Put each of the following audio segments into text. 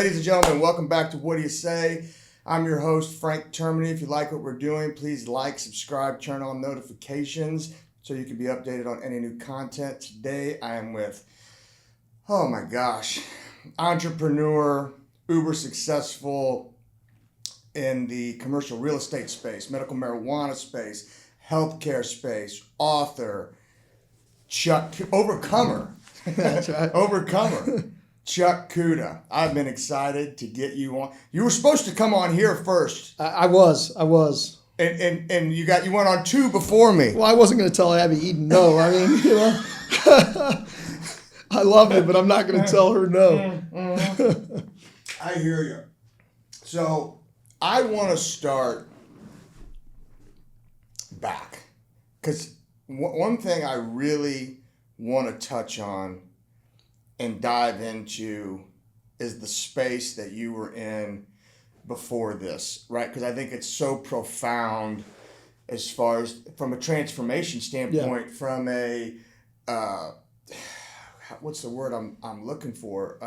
Ladies and gentlemen, welcome back to What Do You Say? I'm your host, Frank Termini. If you like what we're doing, please like, subscribe, turn on notifications so you can be updated on any new content. Today, I am with, oh my gosh, entrepreneur, uber successful in the commercial real estate space, medical marijuana space, healthcare space, author, Overcomer. That's right. Overcomer. Chuck Cuda. I've been excited to get you on. You were supposed to come on here first. I was. And you went on two before me. Well, I wasn't going to tell Abby Eden no. I mean, I love it, but I'm not going to tell her no. I hear you. So I want to start back because one thing I really want to touch on and dive into is the space that you were in before this, right? Because I think it's so profound as far as from a transformation standpoint, from a what's the word I'm looking for?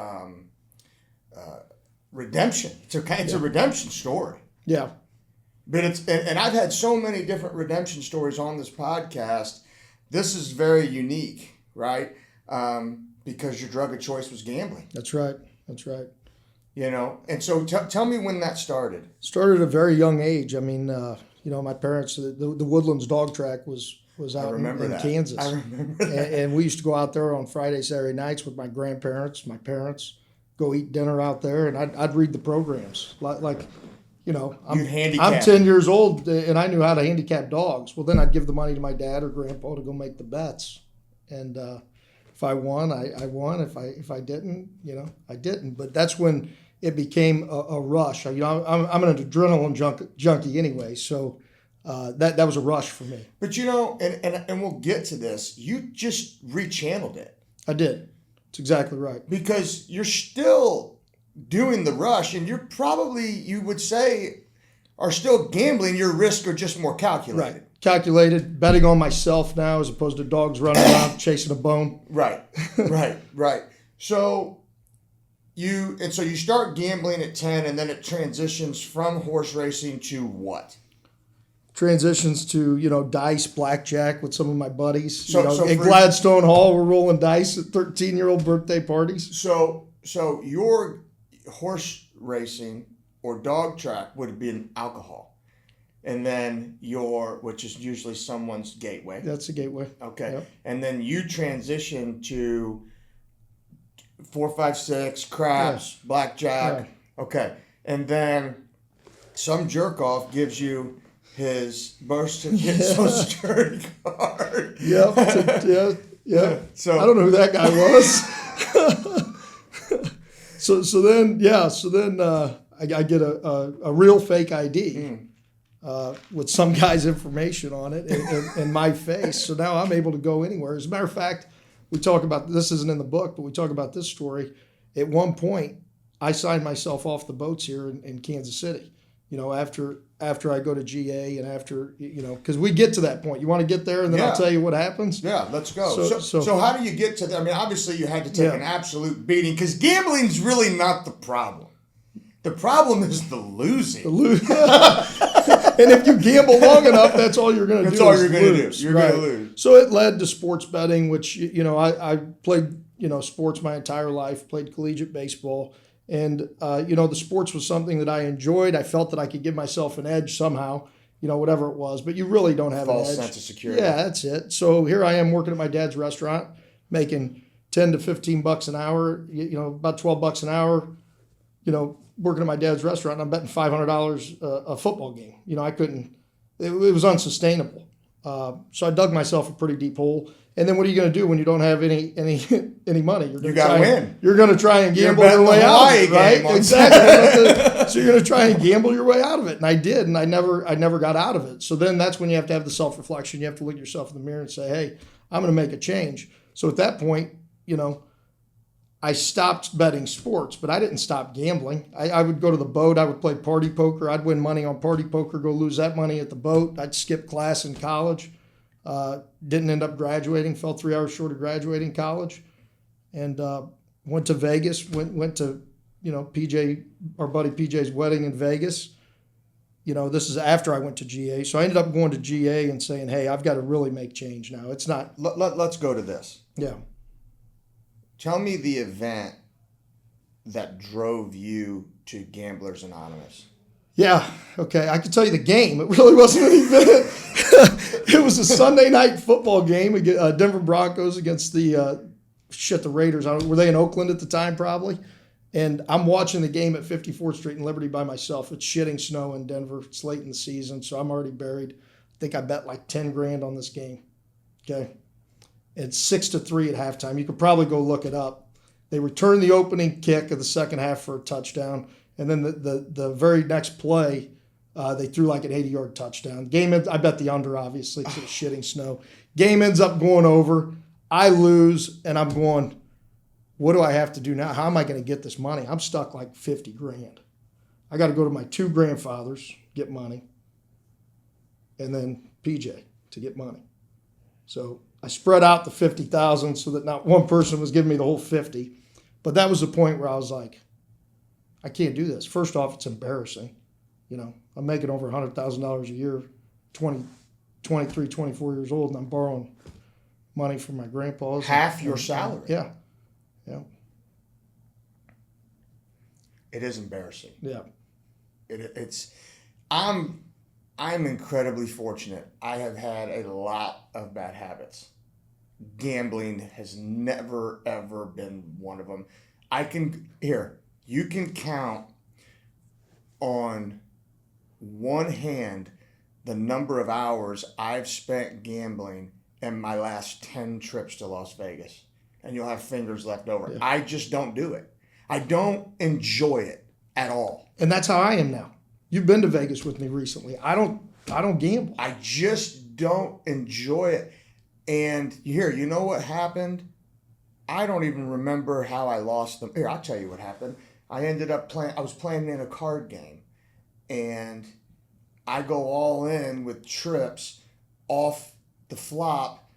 Redemption. It's a redemption story. Yeah. But and I've had so many different redemption stories on this podcast. This is very unique, right? Because your drug of choice was gambling. That's right. You know, and so tell me when that started. Started at a very young age. I mean, my parents, the Woodlands dog track was out in Kansas. I remember that. And we used to go out there on Friday, Saturday nights with my grandparents, my parents, go eat dinner out there, and I'd read the programs. I'm 10 years old, and I knew how to handicap dogs. Well, then I'd give the money to my dad or grandpa to go make the bets. And if I won, I won. If I didn't, I didn't. But that's when it became a rush. I'm an adrenaline junkie anyway, so that was a rush for me. But and we'll get to this. You just rechanneled it. I did. That's exactly right. Because you're still doing the rush, and you're probably, you would say, are still gambling. Your risks are just more calculated. Right. Calculated, betting on myself now as opposed to dogs running around chasing a bone. Right. So you start gambling at 10, and then it transitions from horse racing to what? Transitions to, dice, blackjack with some of my buddies. So Gladstone Hall, we're rolling dice at 13-year-old birthday parties. So your horse racing or dog track would have been alcohol. And then which is usually someone's gateway. That's a gateway. Okay. Yep. And then you transition to 4, 5, 6, craps, blackjack. Yeah. Okay. And then some jerk off gives you his birth certificate, Social Security card. Yep. Yeah. So I don't know who that guy was. So then I get a real fake ID. With some guy's information on it and my face. So now I'm able to go anywhere. As a matter of fact, we talk about, this isn't in the book, but we talk about this story. At one point, I signed myself off the boats here in Kansas City, after I go to GA and after, because we get to that point. You want to get there and then I'll tell you what happens? Yeah, let's go. So how do you get to that? I mean, obviously you had to take an absolute beating because gambling's really not the problem. The problem is the losing. And if you gamble long enough, that's all you're going to do. That's all you're going to do. You're going to lose. So it led to sports betting, which, I played, sports my entire life, played collegiate baseball. And, the sports was something that I enjoyed. I felt that I could give myself an edge somehow, whatever it was. But you really don't have an edge. False sense of security. Yeah, that's it. So here I am working at my dad's restaurant, making $10 to $15 an hour, about $12 an hour, working at my dad's restaurant, and I'm betting $500 a football game. I couldn't. It was unsustainable. So I dug myself a pretty deep hole. And then what are you going to do when you don't have any money? You got to win. You're going to try and gamble your way out of it, right? Exactly. So you're going to try and gamble your way out of it, and I did, and I never got out of it. So then that's when you have to have the self-reflection. You have to look yourself in the mirror and say, hey, I'm going to make a change. So at that point, I stopped betting sports, but I didn't stop gambling. I would go to the boat. I would play party poker. I'd win money on party poker, go lose that money at the boat. I'd skip class in college. Didn't end up graduating, fell 3 hours short of graduating college. And went to Vegas, went to PJ, our buddy PJ's wedding in Vegas. This is after I went to GA. So I ended up going to GA and saying, hey, I've got to really make change now. It's not. Let's go to this. Yeah. Tell me the event that drove you to Gamblers Anonymous. Yeah. Okay. I can tell you the game. It really wasn't an event. It was a Sunday night football game. We get Denver Broncos against the Raiders. Were they in Oakland at the time? Probably. And I'm watching the game at 54th Street in Liberty by myself. It's shitting snow in Denver. It's late in the season, so I'm already buried. I think I bet like 10 grand on this game. Okay. It's 6-3 at halftime. You could probably go look it up. They returned the opening kick of the second half for a touchdown. And then the very next play, they threw like an 80-yard touchdown. Game ends, I bet the under, obviously, because it's shitting snow. Game ends up going over. I lose, and I'm going, what do I have to do now? How am I going to get this money? I'm stuck like 50 grand. I got to go to my two grandfathers, get money, and then PJ to get money. So I spread out the 50,000 so that not one person was giving me the whole 50. But that was the point where I was like, I can't do this. First off, it's embarrassing. I'm making over $100,000 a year, 23, 24 years old, and I'm borrowing money from my grandpa's. Half your salary. Yeah. Yeah. It is embarrassing. Yeah. I'm incredibly fortunate. I have had a lot of bad habits. Gambling has never, ever been one of them. You can count on one hand the number of hours I've spent gambling in my last 10 trips to Las Vegas. And you'll have fingers left over. Yeah. I just don't do it. I don't enjoy it at all. And that's how I am now. You've been to Vegas with me recently. I don't gamble. I just don't enjoy it. And you know what happened? I don't even remember how I lost them. Here, I'll tell you what happened. I was playing in a card game, and I go all in with trips off the flop,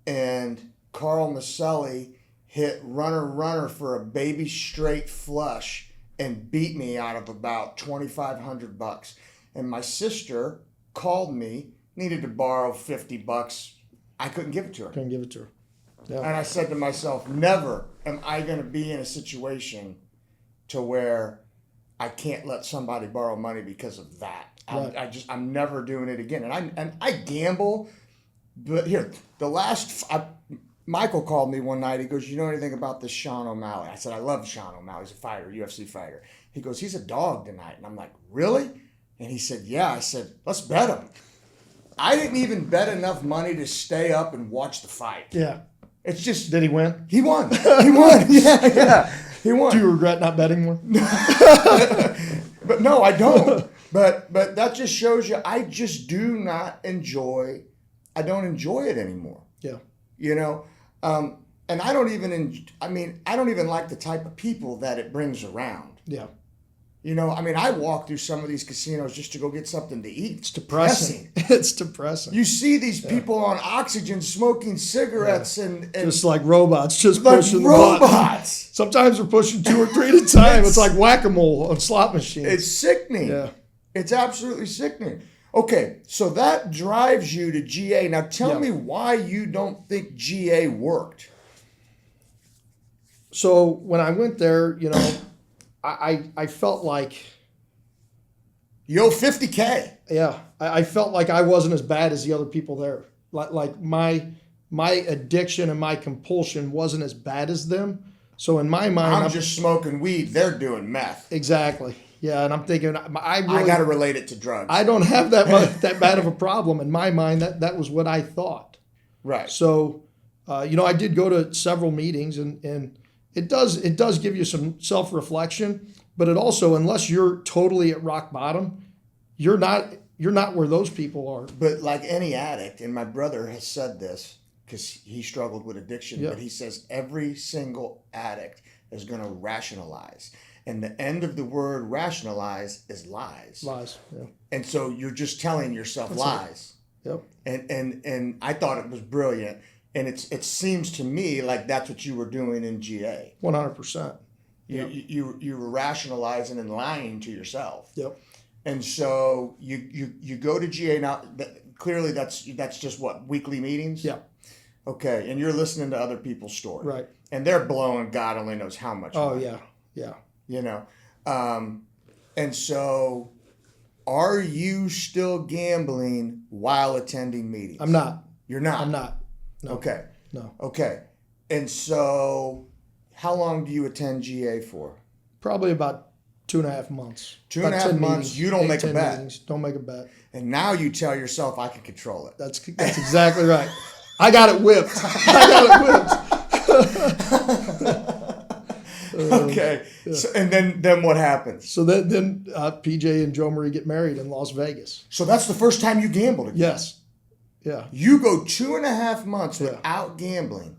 and Carl Maselli hit runner for a baby straight flush and beat me out of about $2,500. And my sister called me, needed to borrow $50. I couldn't give it to her. Couldn't give it to her. Yeah. And I said to myself, never am I going to be in a situation to where I can't let somebody borrow money because of that. Right. I'm never doing it again. And I gamble, but here, Michael called me one night. He goes, you know anything about this Sean O'Malley? I said, I love Sean O'Malley. He's a fighter, UFC fighter. He goes, he's a dog tonight. And I'm like, really? And he said, yeah. I said, let's bet him. I didn't even bet enough money to stay up and watch the fight. Yeah. It's just. Did he win? He won. He won. Yeah. He won. Do you regret not betting more? But no, I don't. But that just shows you I just do not enjoy. I don't enjoy it anymore. Yeah. And I don't even like the type of people that it brings around. Yeah. I walk through some of these casinos just to go get something to eat. It's depressing. It's depressing. You see these people on oxygen smoking cigarettes and just like robots, just like pushing robots. The button. Sometimes they're pushing 2 or 3 at a time. It's like whack-a-mole on slot machines. It's sickening. Yeah. It's absolutely sickening. Okay, so that drives you to GA. Now tell me why you don't think GA worked. So when I went there, I felt like you owe $50K. Yeah, I felt like I wasn't as bad as the other people there. Like my addiction and my compulsion wasn't as bad as them. So in my mind, I'm just smoking weed. They're doing meth. Exactly. Yeah, and I'm thinking I got to relate it to drugs. I don't have that bad of a problem in my mind. That was what I thought. Right. So, I did go to several meetings, and it does give you some self-reflection, but it also, unless you're totally at rock bottom, you're not where those people are. But like any addict, and my brother has said this because he struggled with addiction, but he says every single addict is going to rationalize. And the end of the word rationalize is lies. Lies, yeah. And so you're just telling yourself lies. Yep. And I thought it was brilliant. And it seems to me like that's what you were doing in GA. 100%. You were rationalizing and lying to yourself. Yep. And so you go to GA now. Clearly, that's just what, weekly meetings. Yeah. Okay, and you're listening to other people's stories. Right. And they're blowing God only knows how much. Oh money, yeah. You know, and so are you still gambling while attending meetings? I'm not. You're not. I'm not. No. Okay. No. Okay. And so, how long do you attend GA for? Probably about 2.5 months. 2.5 months. Meetings, You don't make a bet. Meetings, don't make a bet. And now you tell yourself, I can control it. That's exactly right. I got it whipped. Okay. Yeah. So, and then what happens? So then PJ and Joe Marie get married in Las Vegas. So that's the first time you gambled again. Yes. Yeah. You go 2.5 months Yeah. without gambling.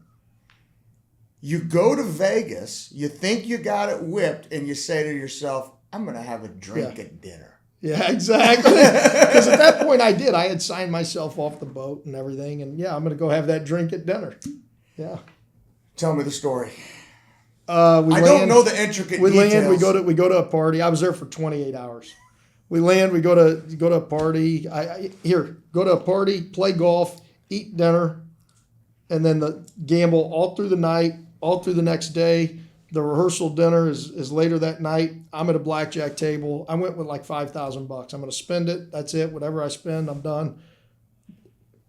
You go to Vegas, you think you got it whipped, and you say to yourself, I'm going to have a drink at dinner. Yeah, exactly. Because at that point I did. I had signed myself off the boat and everything. And yeah, I'm going to go have that drink at dinner. Yeah. Tell me the story. I don't know the intricate details. Land. We go to a party. I was there for 28 hours. We land. We go to a party. Go to a party, play golf, eat dinner, and then gamble all through the night, all through the next day. The rehearsal dinner is later that night. I'm at a blackjack table. I went with like $5,000. I'm going to spend it. That's it. Whatever I spend, I'm done.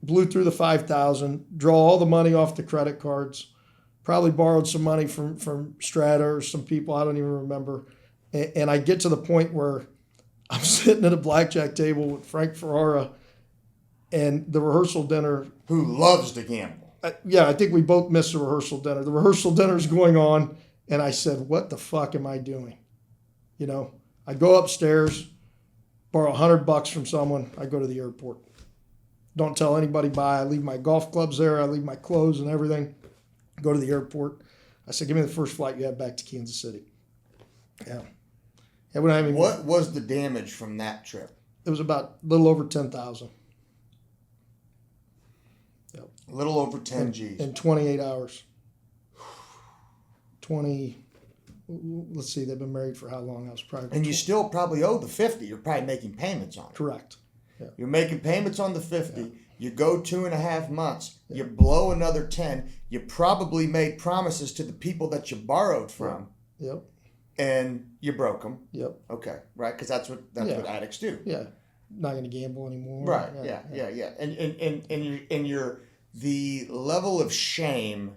Blew through the 5,000. Draw all the money off the credit cards. Probably borrowed some money from Strata or some people. I don't even remember. And I get to the point where I'm sitting at a blackjack table with Frank Ferrara and the rehearsal dinner. Who loves to gamble. I think we both missed the rehearsal dinner. The rehearsal dinner is going on. And I said, what the fuck am I doing? You know, I go upstairs, borrow $100 from someone. I go to the airport. Don't tell anybody bye. I leave my golf clubs there. I leave my clothes and everything. Go to the airport. I said, give me the first flight you have back to Kansas City. Yeah. What was the damage from that trip? It was about a little over 10,000. Yep. A little over 10 G's. In 28 hours. Let's see, they've been married for how long? I was probably. And you still probably owe the 50. You're probably making payments on it. Correct. Yeah. You're making payments on the 50. Yeah. You go 2.5 months. Yeah. You blow another 10. You probably made promises to the people that you borrowed from. Yep. And you broke them. Yep. Okay. Right. Because that's what addicts do. Yeah. Not going to gamble anymore. Right. Yeah. And the level of shame.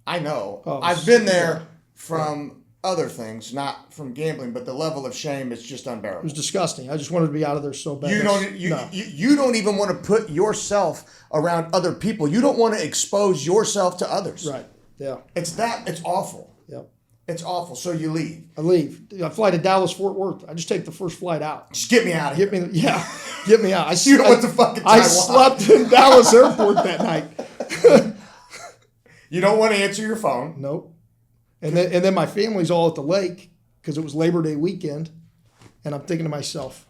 I know. I've been there from other things, not from gambling, but the level of shame is just unbearable. It was disgusting. I just wanted to be out of there so bad. You don't even want to put yourself around other people. You don't want to expose yourself to others. Right. Yeah. It's awful. Yep. It's awful. So you leave. I leave. I fly to Dallas, Fort Worth. I just take the first flight out. Just get me out of here. Get me out. You don't want to fucking Taiwan. I slept in Dallas airport that night. You don't want to answer your phone. Nope. And then my family's all at the lake because it was Labor Day weekend. And I'm thinking to myself,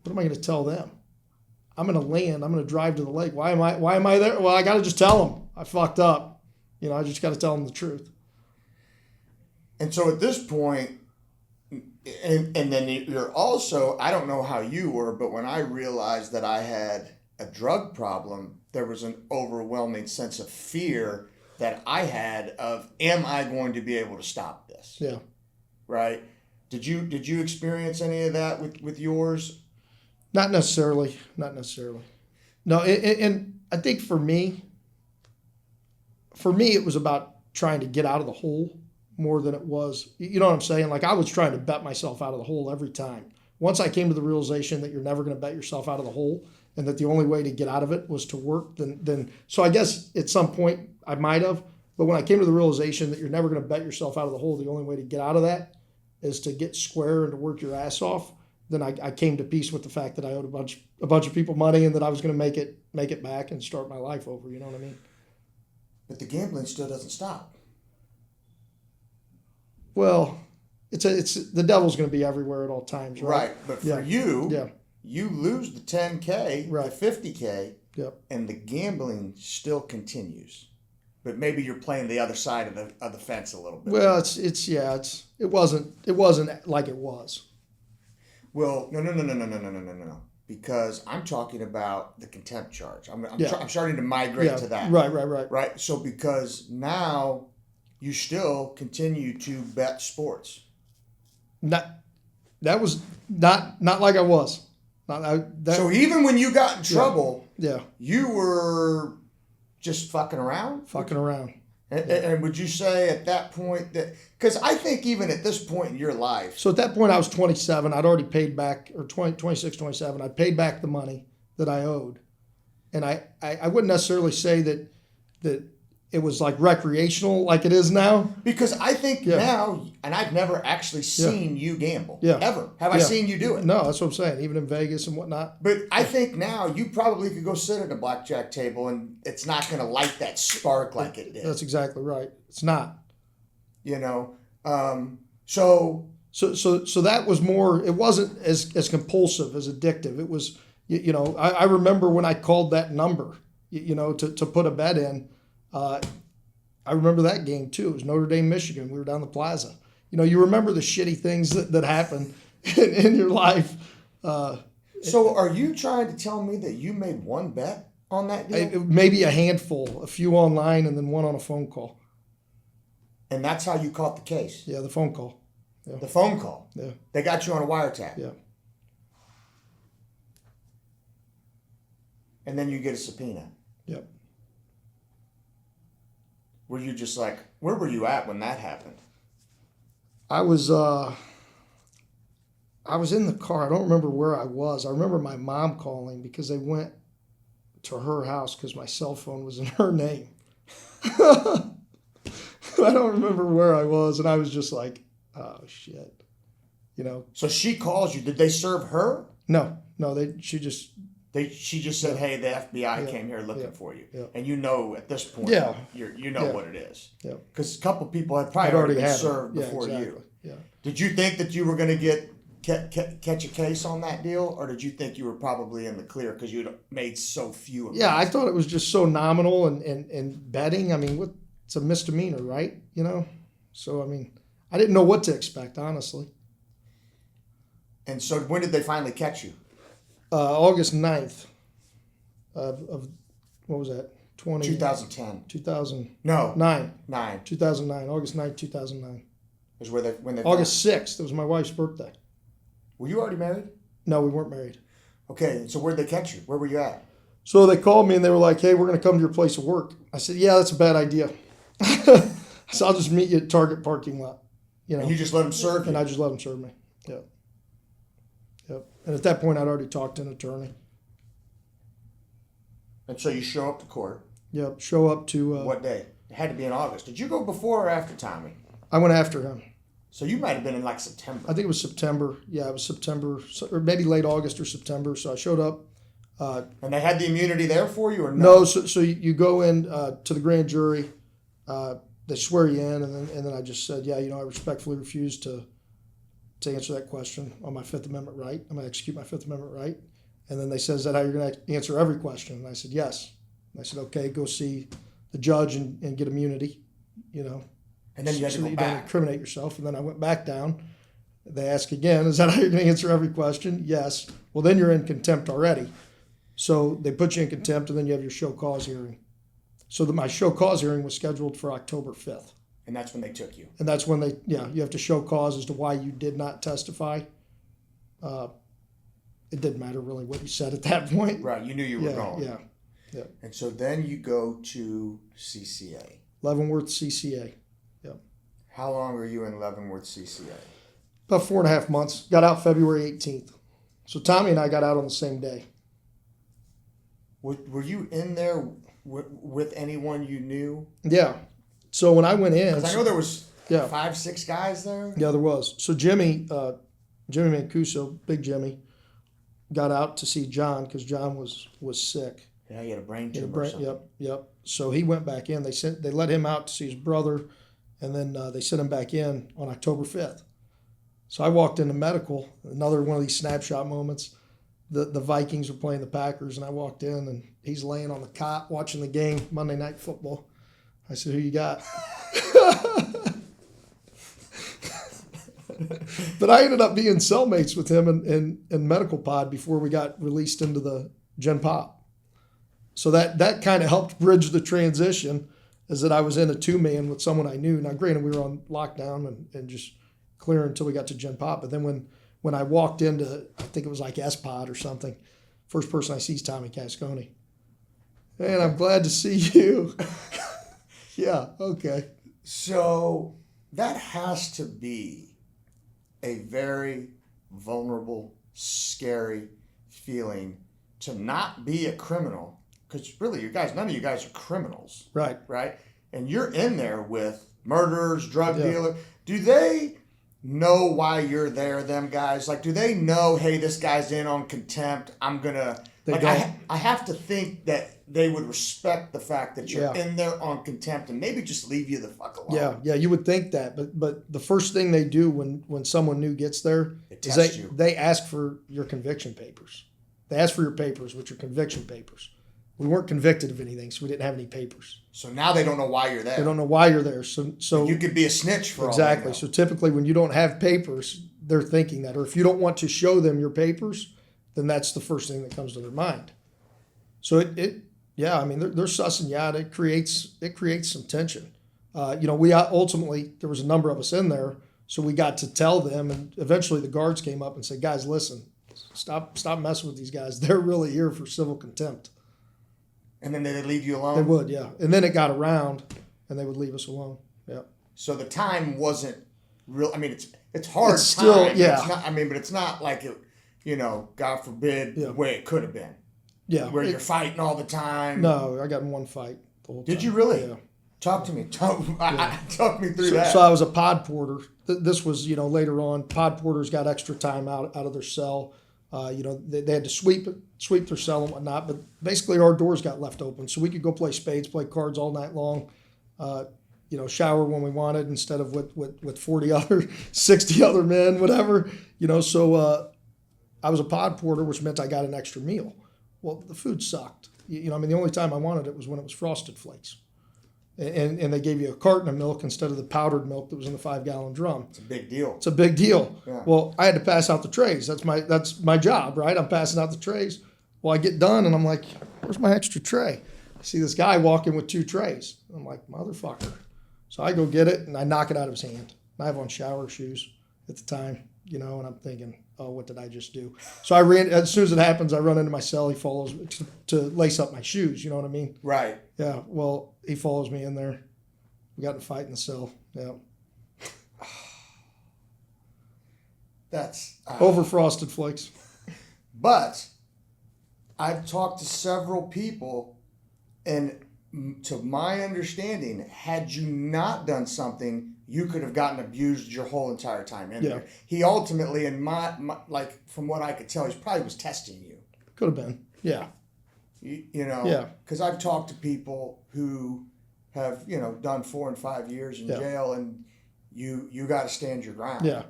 what am I going to tell them? I'm going to land. I'm going to drive to the lake. Why am I there? Well, I got to just tell them I fucked up. You know, I just got to tell them the truth. And so at this point, and then you're also, I don't know how you were, but when I realized that I had a drug problem, there was an overwhelming sense of fear that I had of, am I going to be able to stop this? Yeah. Right? Did you experience any of that with yours? Not necessarily. No, and I think for me, it was about trying to get out of the hole more than it was, you know what I'm saying? Like I was trying to bet myself out of the hole every time. Once I came to the realization that you're never going to bet yourself out of the hole and that the only way to get out of it was to work, then so I guess at some point I might have, but when I came to the realization that you're never going to bet yourself out of the hole, the only way to get out of that is to get square and to work your ass off, then I came to peace with the fact that I owed a bunch of people money and that I was going to make it back and start my life over, you know what I mean? But the gambling still doesn't stop. Well, it's the devil's going to be everywhere at all times, right? Right, but for you, you lose the 10K, right. the 50K, yep. and the gambling still continues. but maybe you're playing the other side of the fence a little bit. Well, it wasn't like it was. Well, no. Because I'm talking about the contempt charge. I'm starting to migrate to that. Right. Right. So because now you still continue to bet sports. That was not like I was. So even when you got in trouble, yeah, you were just fucking around? Fucking around. And would you say at that point that, because I think even at this point in your life. So at that point I was 27. I'd already paid back, or 26, 27. I paid back the money that I owed. And I wouldn't necessarily say that it was like recreational like it is now. Because I think now, and I've never actually seen you gamble. Yeah. Ever. Have I seen you do it? No, that's what I'm saying. Even in Vegas and whatnot. But I think now you probably could go sit at a blackjack table and it's not going to light that spark like it did. That's exactly right. It's not. You know? So that was more, it wasn't as compulsive, as addictive. It was, I remember when I called that number, to put a bet in. I remember that game too. It was Notre Dame, Michigan. We were down the plaza. You remember the shitty things that happen in your life. So are you trying to tell me that you made one bet on that deal? Maybe a handful, a few online and then one on a phone call. And that's how you caught the case? Yeah, the phone call. Yeah. The phone call? Yeah. They got you on a wiretap? Yeah. And then you get a subpoena? Yep. Were you just like, where were you at when that happened? I was in the car. I don't remember where I was. I remember my mom calling because they went to her house because my cell phone was in her name. I don't remember where I was, and I was just like, oh shit, So she calls you. Did they serve her? No. She just said, hey, the FBI came here looking for you. Yeah. And at this point, you know what it is. Yeah. Because a couple people had probably already been served before you. Yeah. Did you think that you were going to catch a case on that deal? Or did you think you were probably in the clear because you'd made so few of them? Yeah, I thought it was just so nominal and betting. I mean, it's a misdemeanor, right? So, I mean, I didn't know what to expect, honestly. And so when did they finally catch you? August 9th of what was that? 2010. 2000. No. 9. 2009. August 9th, 2009. Is when they August 6th. It was my wife's birthday. Were you already married? No, we weren't married. Okay, so where'd they catch you? Where were you at? So they called me and they were like, hey, we're going to come to your place of work. I said, yeah, that's a bad idea. So I'll just meet you at Target parking lot. And you just let them serve you? And I just let them serve me. Yeah. Yep. And at that point, I'd already talked to an attorney. And so you show up to court. Yep. Show up to... what day? It had to be in August. Did you go before or after Tommy? I went after him. So you might have been in like September. I think it was September. Yeah, it was September, or maybe late August or September. So I showed up. And they had the immunity there for you or no? No, so you go in to the grand jury. They swear you in, and then I just said, yeah, I respectfully refuse to answer that question on my Fifth Amendment right. I'm going to execute my Fifth Amendment right. And then they said, is that how you're going to answer every question? And I said, yes. And I said, okay, go see the judge and get immunity, And then you had to go that you back. don't incriminate yourself. And then I went back down. They ask again, is that how you're going to answer every question? Yes. Well, then you're in contempt already. So they put you in contempt, and then you have your show cause hearing. So my show cause hearing was scheduled for October 5th. And that's when they took you. And that's when you have to show cause as to why you did not testify. It didn't matter really what you said at that point. Right, you knew you were going. Yeah. And so then you go to CCA. Leavenworth CCA. Yep. How long were you in Leavenworth CCA? About 4.5 months. Got out February 18th. So Tommy and I got out on the same day. Were you in there with anyone you knew? Yeah. So when I went in, because I know there was 5-6 guys there. Yeah, there was. So Jimmy Mancuso, Big Jimmy, got out to see John because John was sick. Yeah, he had a brain tumor. Or something. Yep. So he went back in. They let him out to see his brother, and then they sent him back in on October 5th. So I walked into medical. Another one of these snapshot moments. The Vikings were playing the Packers, and I walked in, and he's laying on the cot watching the game, Monday Night Football. I said, who you got? But I ended up being cellmates with him in medical pod before we got released into the Gen Pop. So that kind of helped bridge the transition, is that I was in a 2-man with someone I knew. Now, granted, we were on lockdown and just clear until we got to Gen Pop. But then when I walked into, I think it was like S-Pod or something, first person I see is Tommy Cascone. And I'm glad to see you. Yeah, okay. So that has to be a very vulnerable, scary feeling to not be a criminal, because really, none of you guys are criminals, right? And you're in there with murderers, drug dealers. Do they know why you're there? Them guys, like, do they know? Hey, this guy's in on contempt. I'm gonna. I have to think that they would respect the fact that you're in there on contempt and maybe just leave you the fuck alone. Yeah, you would think that, but the first thing they do when someone new gets there is they ask for your conviction papers. They ask for your papers, which are conviction papers. We weren't convicted of anything, so we didn't have any papers. So now they don't know why you're there. They don't know why you're there. So you could be a snitch for exactly. all they know. So typically, when you don't have papers, they're thinking that, or if you don't want to show them your papers, then that's the first thing that comes to their mind. So I mean, they're sussing you out. It creates some tension. We ultimately, there was a number of us in there, so we got to tell them, and eventually the guards came up and said, guys, listen, stop messing with these guys. They're really here for civil contempt. And then they'd leave you alone? They would, yeah. And then it got around, and they would leave us alone. Yeah. So the time wasn't real. I mean, it's hard. It's still, time. yeah. It's not, I mean, but it's not like it, God forbid, the way it could have been. Yeah. Where you're fighting all the time. No, I got in one fight the whole time. Did you really? Yeah. Talk to me. Talk me through that. So I was a pod porter. This was, later on. Pod porters got extra time out of their cell. They had to sweep their cell and whatnot. But basically, our doors got left open, so we could go play spades, play cards all night long. Shower when we wanted instead of with 60 other men, whatever. So I was a pod porter, which meant I got an extra meal. Well, the food sucked. The only time I wanted it was when it was Frosted Flakes. And they gave you a carton of milk instead of the powdered milk that was in the 5-gallon drum. It's a big deal. It's a big deal. Yeah. Well, I had to pass out the trays. That's my job, right? I'm passing out the trays. Well, I get done and I'm like, where's my extra tray? I see this guy walking with 2 trays. I'm like, motherfucker. So I go get it and I knock it out of his hand. And I have on shower shoes at the time, and I'm thinking, oh, what did I just do? So I ran, as soon as it happens, I run into my cell. He follows me to lace up my shoes. You know what I mean? Right. Yeah. Well, he follows me in there. We got in a fight in the cell. Yeah. That's over Frosted Flakes. But I've talked to several people, and to my understanding, had you not done something, you could have gotten abused your whole entire time in there. He ultimately, in my like, from what I could tell, he probably was testing you. Could have been. Yeah. Yeah. Because I've talked to people who have, done 4 and 5 years in jail, and you got to stand your ground. Yeah.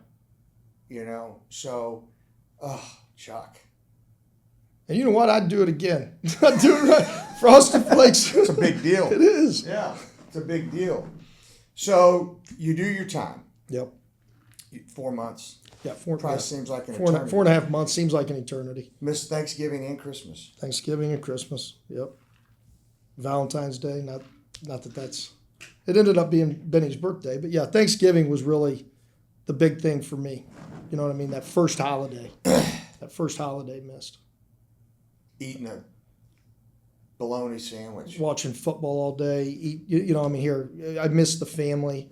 So, Chuck. And you know what? I'd do it again. I'd do it right. Frosted Flakes. It's a big deal. It is. Yeah, it's a big deal. So you do your time. Yep. 4 months. Yeah, probably seems like an eternity. 4.5 months seems like an eternity. Miss Thanksgiving and Christmas. Thanksgiving and Christmas. Yep. Valentine's Day. Not that's. It ended up being Benny's birthday, but yeah, Thanksgiving was really the big thing for me. You know what I mean? That first holiday. That first holiday missed. Eating a bologna sandwich. Watching football all day. Here, I missed the family.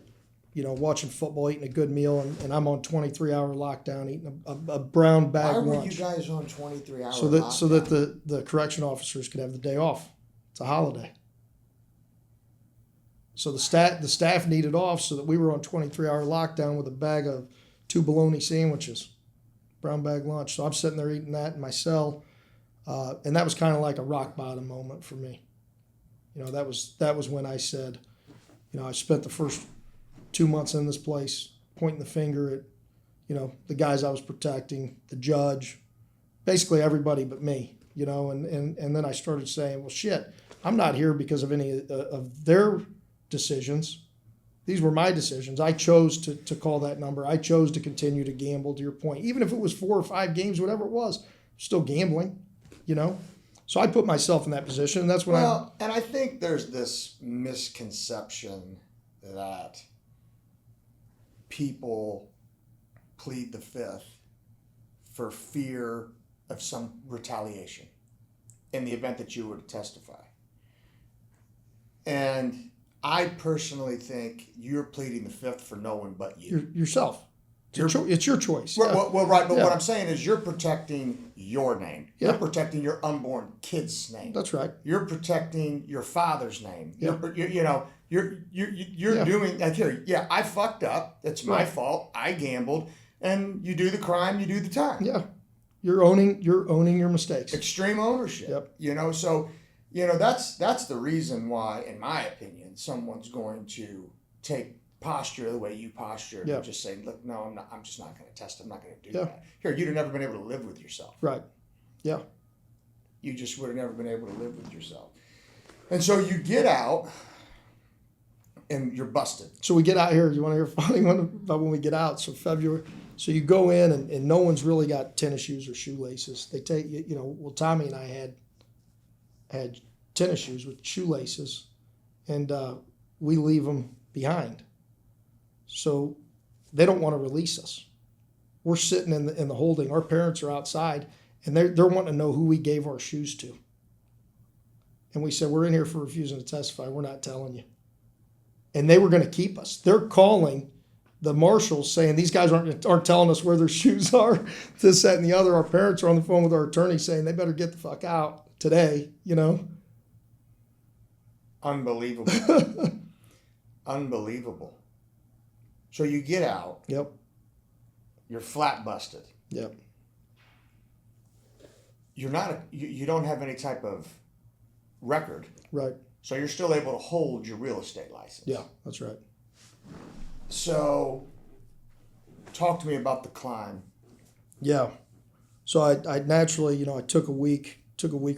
Watching football, eating a good meal, and I'm on 23-hour lockdown, eating a brown bag lunch. Why were you guys on 23-hour lockdown? So that the correction officers could have the day off. It's a holiday. So the staff needed off, so that we were on 23-hour lockdown with a bag of 2 bologna sandwiches, brown bag lunch. So I'm sitting there eating that in my cell. And that was kind of like a rock bottom moment for me. That was when I said, I spent the first 2 months in this place pointing the finger at, the guys I was protecting, the judge, basically everybody but me, and then I started saying, well, shit, I'm not here because of any of their decisions. These were my decisions. I chose to call that number. I chose to continue to gamble, to your point. Even if it was 4 or 5 games, whatever it was, still gambling, you know? So I put myself in that position, and that's when and I think there's this misconception that people plead the fifth for fear of some retaliation in the event that you were to testify. And I personally think you're pleading the fifth for no one but you. Yourself. It's your choice. Well, right, but what I'm saying is you're protecting your name. Yeah. You're protecting your unborn kid's name. That's right. You're protecting your father's name. Yeah. You're doing like here. Yeah, I fucked up. It's my fault. I gambled, and you do the crime, you do the time. Yeah, you're owning your mistakes. Extreme ownership. Yep. So that's the reason why, in my opinion, someone's going to take posture the way you posture and just say, look, no, I'm just not going to test. I'm not going to do that. Here, you'd have never been able to live with yourself. Right. Yeah. You just would have never been able to live with yourself. And so you get out and you're busted. So we get out here. You want to hear a funny one about when we get out? So February. So you go in and no one's really got tennis shoes or shoelaces. They take, Tommy and I had tennis shoes with shoelaces, and we leave them behind. So they don't want to release us. We're sitting in the holding. Our parents are outside, and they're wanting to know who we gave our shoes to. And we said, we're in here for refusing to testify. We're not telling you. And they were going to keep us. They're calling the marshals saying these guys aren't telling us where their shoes are, this, that, and the other. Our parents are on the phone with our attorney saying they better get the fuck out today, Unbelievable. Unbelievable. So you get out. Yep. You're flat busted. Yep. You don't have any type of record. Right. So you're still able to hold your real estate license. Yeah, that's right. So talk to me about the climb. Yeah. So I naturally, I took a week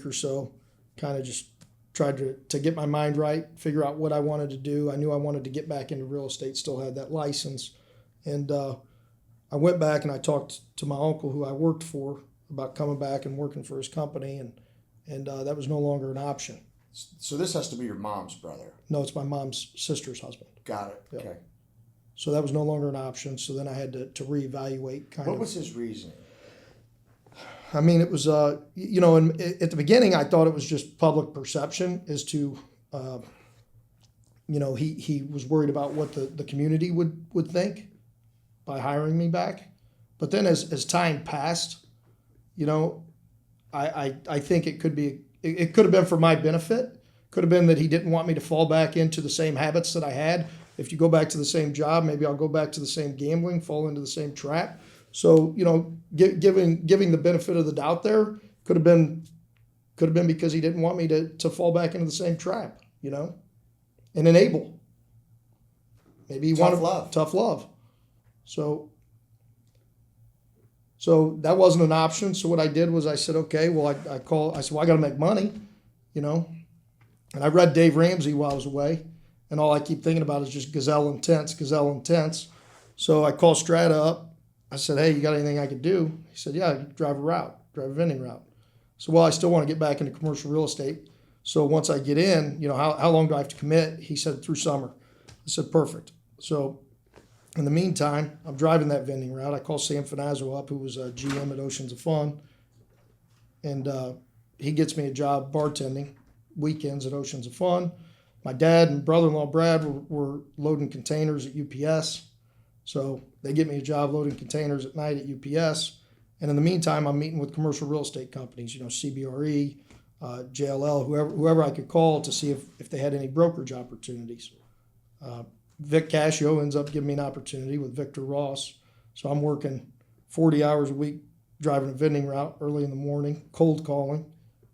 or so, kind of just tried to get my mind right, figure out what I wanted to do. I knew I wanted to get back into real estate, still had that license. And I went back and I talked to my uncle who I worked for about coming back and working for his company, and that was no longer an option. So this has to be your mom's brother? No, it's my mom's sister's husband. Got it. Yep. Okay. So that was no longer an option. So then I had to reevaluate What was his reasoning? I mean, it was, at the beginning, I thought it was just public perception as to, he was worried about what the community would think by hiring me back. But then as time passed, I think it could have been for my benefit. Could have been that he didn't want me to fall back into the same habits that I had. If you go back to the same job, maybe I'll go back to the same gambling, fall into the same trap. So, giving the benefit of the doubt there could have been because he didn't want me to fall back into the same trap, and enable. Maybe he wanted tough love. So that wasn't an option. So what I did was I said, okay, well, I said, well, I got to make money, and I read Dave Ramsey while I was away, and all I keep thinking about is just gazelle intense. So I called Strata up. I said, hey, you got anything I could do? He said, yeah, drive a vending route. So, well, I still want to get back into commercial real estate. So once I get in, how long do I have to commit? He said, through summer. I said, perfect. So in the meantime, I'm driving that vending route. I called Sam Finazzo up, who was a GM at Oceans of Fun. And he gets me a job bartending weekends at Oceans of Fun. My dad and brother-in-law Brad were loading containers at UPS. So they get me a job loading containers at night at UPS. And in the meantime, I'm meeting with commercial real estate companies, CBRE, JLL, whoever I could call to see if they had any brokerage opportunities. Vic Cascio ends up giving me an opportunity with Victor Ross. So I'm working 40 hours a week, driving a vending route early in the morning, cold calling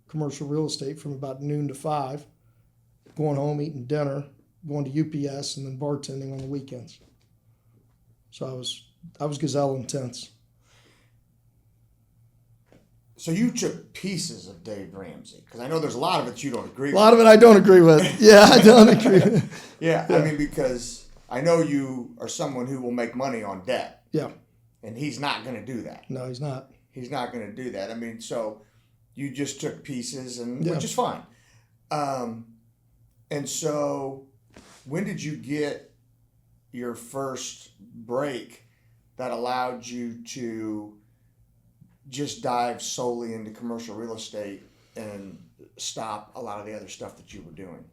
commercial real estate from about noon to 5, going home, eating dinner, going to UPS, and then bartending on the weekends. So I was gazelle intense. So you took pieces of Dave Ramsey, because I know there's a lot of it you don't agree with. A lot of it I don't agree with. Yeah, I don't agree with. Yeah, I mean, because I know you are someone who will make money on debt. Yeah. And he's not going to do that. No, he's not. He's not going to do that. I mean, so you just took pieces, which is fine. And so when did you get your first break that allowed you to just dive solely into commercial real estate and stop a lot of the other stuff that you were doing?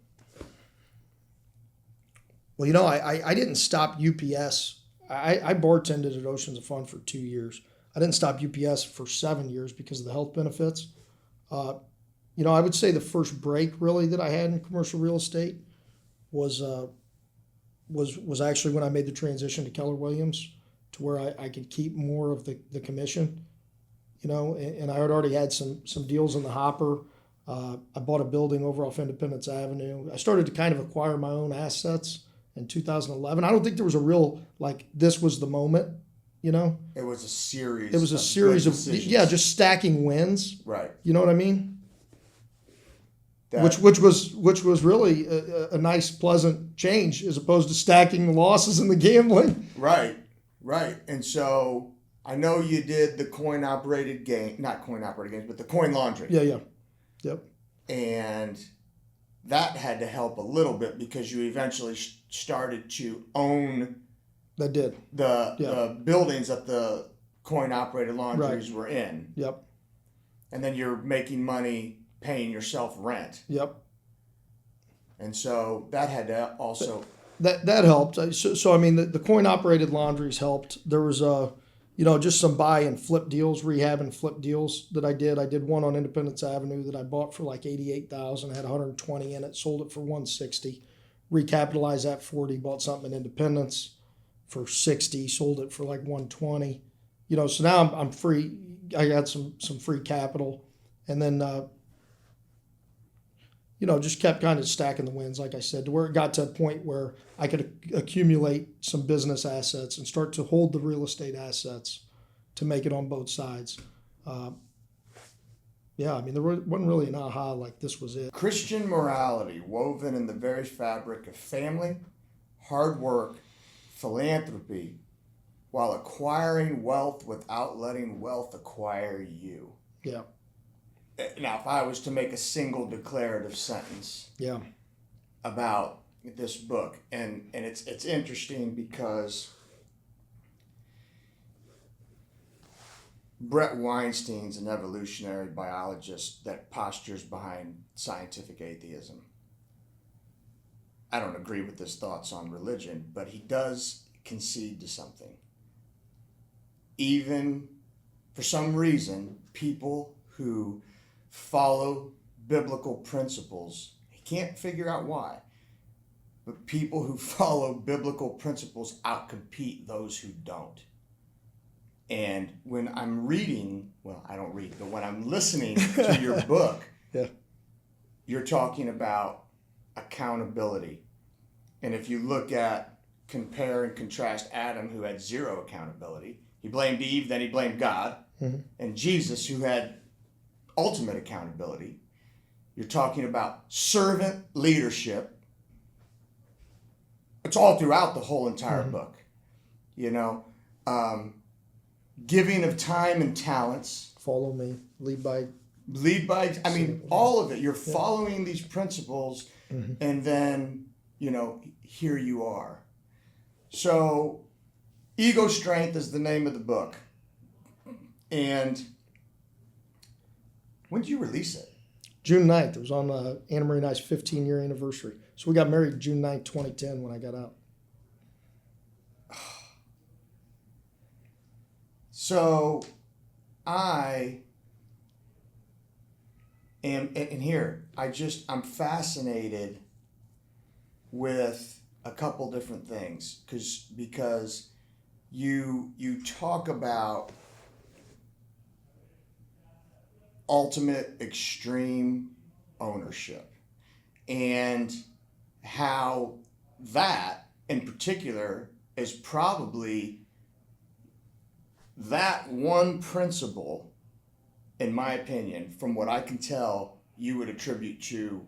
Well, you know, I didn't stop UPS. I bartended at Oceans of Fun for 2 years. I didn't stop UPS for 7 years because of the health benefits. You know, I would say the first break really that I had in commercial real estate was actually when I made the transition to Keller Williams, to where I could keep more of the commission. You know, and I had already had some deals in the hopper. I bought a building over off Independence Avenue. I started to kind of acquire my own assets in 2011. I don't think there was a real, like, this was the moment, you know? It was a series. It was a series of decisions. just stacking wins. Right. You know what I mean? Which was really a nice, pleasant change as opposed to stacking the losses and the gambling. Right. And so I know you did the coin-operated game, not coin-operated games, but the coin laundry. Yeah. Yep. And that had to help a little bit because you eventually started to own the buildings that the coin-operated laundries were in. Yep. And then you're making money paying yourself rent. Yep. And so that had to also... That helped. So I mean, the coin-operated laundries helped. There was just some buy and flip deals, rehab and flip deals that I did. I did one on Independence Avenue that I bought for like $88,000, had 120 in it, sold it for 160, recapitalized that 40, bought something in Independence for 60, sold it for like 120. You know, so now I'm free. I got some free capital, and then just kept kind of stacking the wins, like I said, to where it got to a point where I could accumulate some business assets and start to hold the real estate assets to make it on both sides. I mean, there wasn't really an aha like this was it. Christian morality woven in the very fabric of family, hard work, philanthropy, while acquiring wealth without letting wealth acquire you. Yeah. Now, if I was to make a single declarative sentence about this book, and it's interesting because Brett Weinstein's an evolutionary biologist that postures behind scientific atheism. I don't agree with his thoughts on religion, but he does concede to something. Even for some reason, people who follow biblical principles, he can't figure out why, but people who follow biblical principles outcompete those who don't. And when I'm reading, well, I don't read, but when I'm listening to your book, you're talking about accountability. And if you look at, compare and contrast Adam, who had zero accountability, he blamed Eve, then he blamed God, and Jesus, who had ultimate accountability. You're talking about servant leadership. It's all throughout the whole entire book. Giving of time and talents. Follow me. Lead by. I mean, all of it. You're following these principles, and then, here you are. So, Ego Strength is the name of the book. And when did you release it? June 9th. It was on Anna Marie and I's 15-year anniversary. So we got married June 9th, 2010 when I got out. So I am, and here, I'm fascinated with a couple different things because you talk about ultimate extreme ownership and how that in particular is probably that one principle in my opinion, from what I can tell, you would attribute to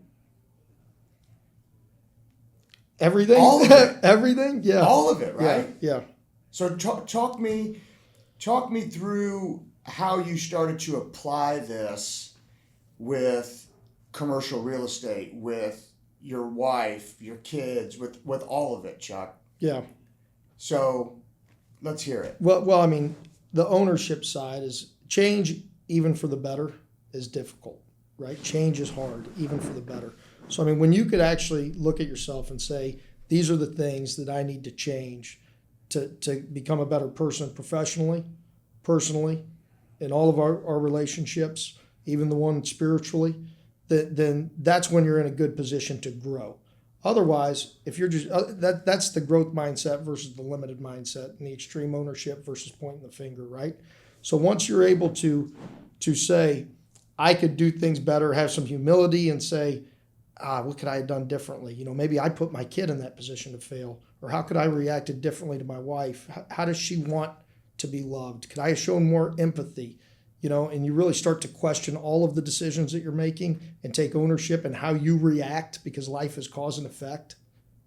everything. All of it. Everything. Yeah. All of it, right? Yeah. So talk me through how you started to apply this with commercial real estate, with your wife, your kids, with all of it, Chuck. Yeah. So let's hear it. Well, I mean, the ownership side is change, even for the better, is difficult, right? Change is hard, even for the better. So, I mean, when you could actually look at yourself and say, these are the things that I need to change to become a better person professionally, personally, in all of our relationships, even the one spiritually, then that's when you're in a good position to grow. Otherwise, if you're just that's the growth mindset versus the limited mindset, and the extreme ownership versus pointing the finger, right? So once you're able to say, I could do things better, have some humility, and say, what could I have done differently? Maybe I put my kid in that position to fail, or how could I reacted differently to my wife? How does she want to be loved? Could I have shown more empathy? And you really start to question all of the decisions that you're making and take ownership and how you react, because life is cause and effect,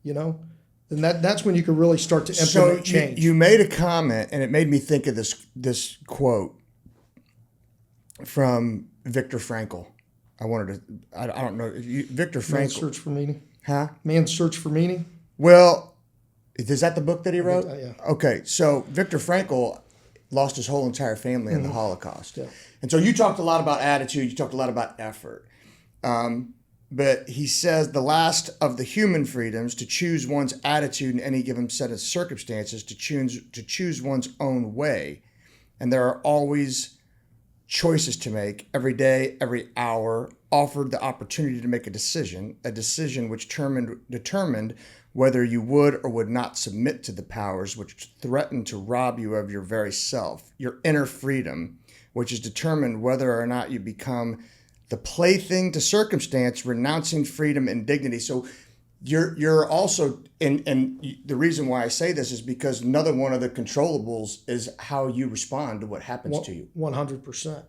then that's when you can really start to implement change. You made a comment, and it made me think of this quote from Viktor Frankl. I don't know, Viktor Frankl. Man's Search for Meaning. Huh? Man's Search for Meaning. Well, is that the book that he wrote? Yeah. Okay, so Viktor Frankl lost his whole entire family in the Holocaust. Yeah. And so you talked a lot about attitude, you talked a lot about effort. But he says the last of the human freedoms, to choose one's attitude in any given set of circumstances, to choose one's own way. And there are always choices to make every day, every hour, offered the opportunity to make a decision which determined whether you would or would not submit to the powers which threaten to rob you of your very self, your inner freedom, which is determined whether or not you become the plaything to circumstance, renouncing freedom and dignity. So you're also, and the reason why I say this is because another one of the controllables is how you respond to what happens to you. 100%.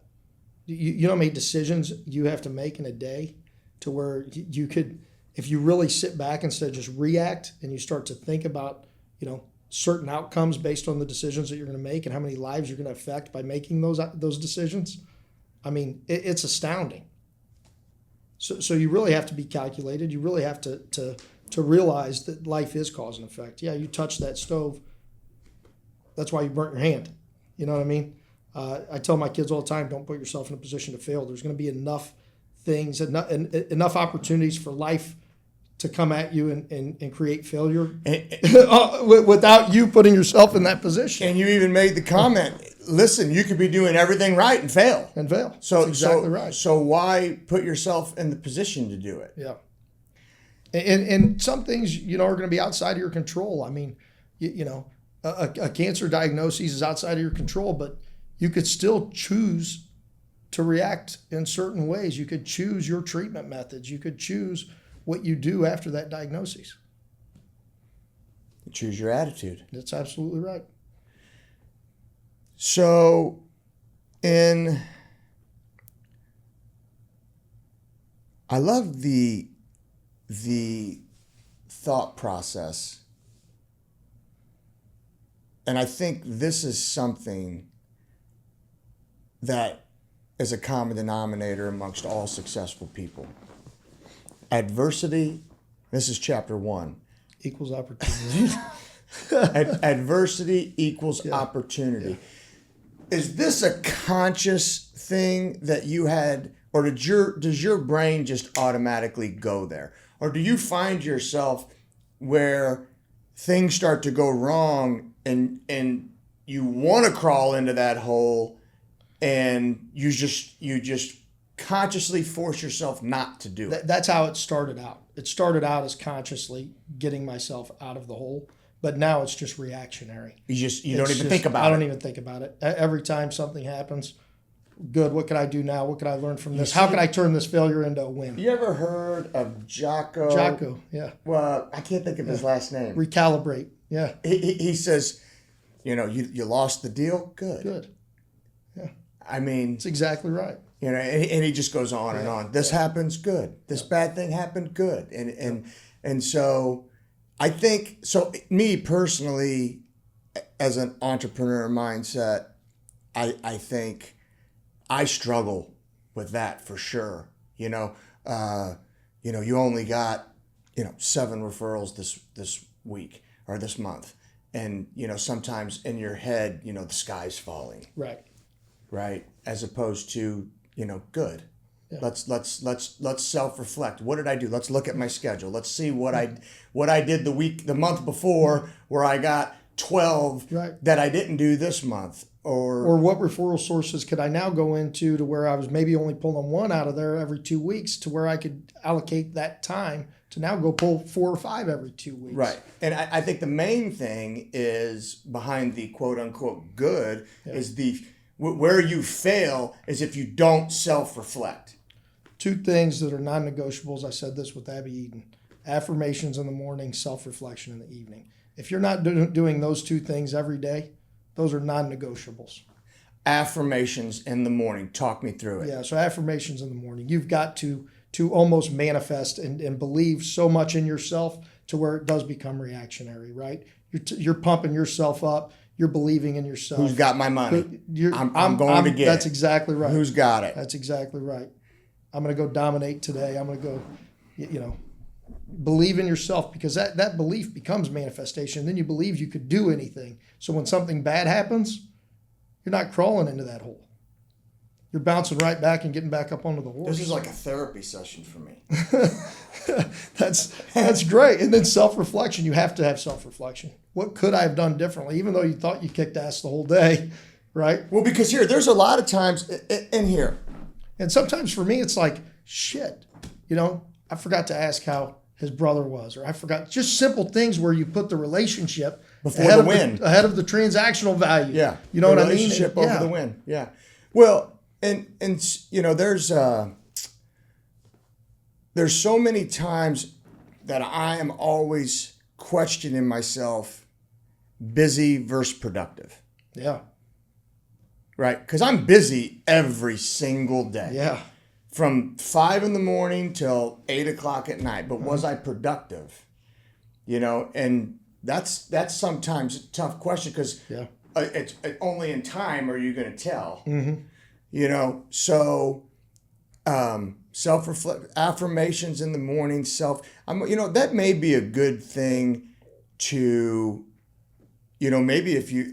You know how many decisions you have to make in a day to where you could, if you really sit back instead of just react and you start to think about, certain outcomes based on the decisions that you're going to make and how many lives you're going to affect by making those decisions. I mean, it's astounding. So you really have to be calculated. You really have to realize that life is cause and effect. Yeah, you touched that stove. That's why you burnt your hand. You know what I mean? I tell my kids all the time, don't put yourself in a position to fail. There's going to be enough things, enough opportunities for life to come at you and create failure without you putting yourself in that position. And you even made the comment, listen, you could be doing everything right and fail. So that's exactly right. So why put yourself in the position to do it? Yeah. And some things, are going to be outside of your control. I mean, a cancer diagnosis is outside of your control, but you could still choose to react in certain ways. You could choose your treatment methods. You could choose what you do after that diagnosis. Choose your attitude. That's absolutely right. So, I love the thought process, and I think this is something that is a common denominator amongst all successful people. Adversity, this is chapter 1. Equals opportunity. Adversity equals opportunity. Yeah. Is this a conscious thing that you had, or does your brain just automatically go there? Or do you find yourself where things start to go wrong and you want to crawl into that hole and you just consciously force yourself not to do it? That's how it started out. It started out as consciously getting myself out of the hole, but now it's just reactionary. You don't even think about it. I don't even think about it. Every time something happens, good, what can I do now? What can I learn from this? How can I turn this failure into a win? You ever heard of Jocko? Jocko, yeah. Well, I can't think of his last name. Recalibrate, yeah. He says, you lost the deal? Good. Good. Yeah. I mean, that's exactly right. You know, and he just goes on and on. This happens, good. This bad thing happened, good. And so I think, so me personally, as an entrepreneur mindset, I think I struggle with that for sure. You know, you only got, 7 referrals this week or this month. And, sometimes in your head, the sky's falling. Right. As opposed to, good. Yeah. Let's self-reflect. What did I do? Let's look at my schedule. Let's see what I did the month before where I got 12 that I didn't do this month. Or what referral sources could I now go into to where I was maybe only pulling 1 out of there every 2 weeks to where I could allocate that time to now go pull 4 or 5 every 2 weeks. Right. And I think the main thing is behind the quote unquote good is where you fail is if you don't self-reflect. 2 things that are non-negotiables. I said this with Abby Eden. Affirmations in the morning, self-reflection in the evening. If you're not doing those 2 things every day, those are non-negotiables. Affirmations in the morning. Talk me through it. Yeah, so affirmations in the morning. You've got to almost manifest and believe so much in yourself to where it does become reactionary, right? You're pumping yourself up. You're believing in yourself. Who's got my money? I'm going to get it. That's exactly right. Who's got it? That's exactly right. I'm going to go dominate today. I'm going to go, believe in yourself, because that belief becomes manifestation. Then you believe you could do anything. So when something bad happens, you're not crawling into that hole. You're bouncing right back and getting back up onto the horse. This is like a therapy session for me. That's great. And then self-reflection. You have to have self-reflection. What could I have done differently? Even though you thought you kicked ass the whole day, right? Well, because there's a lot of times in here. And sometimes for me, it's like, shit, I forgot to ask how his brother was, or I forgot just simple things where you put the relationship before the win, ahead of the transactional value. Yeah. You know what I mean? Relationship over the win. Yeah. Well, and there's so many times that I am always questioning myself, busy versus productive. Yeah. Right? Because I'm busy every single day. Yeah. From 5 a.m. till 8 o'clock at night. But was I productive? And that's sometimes a tough question, because it's only in time are you going to tell. Mm-hmm. So self-reflect, affirmations in the morning, that may be a good thing to, maybe if you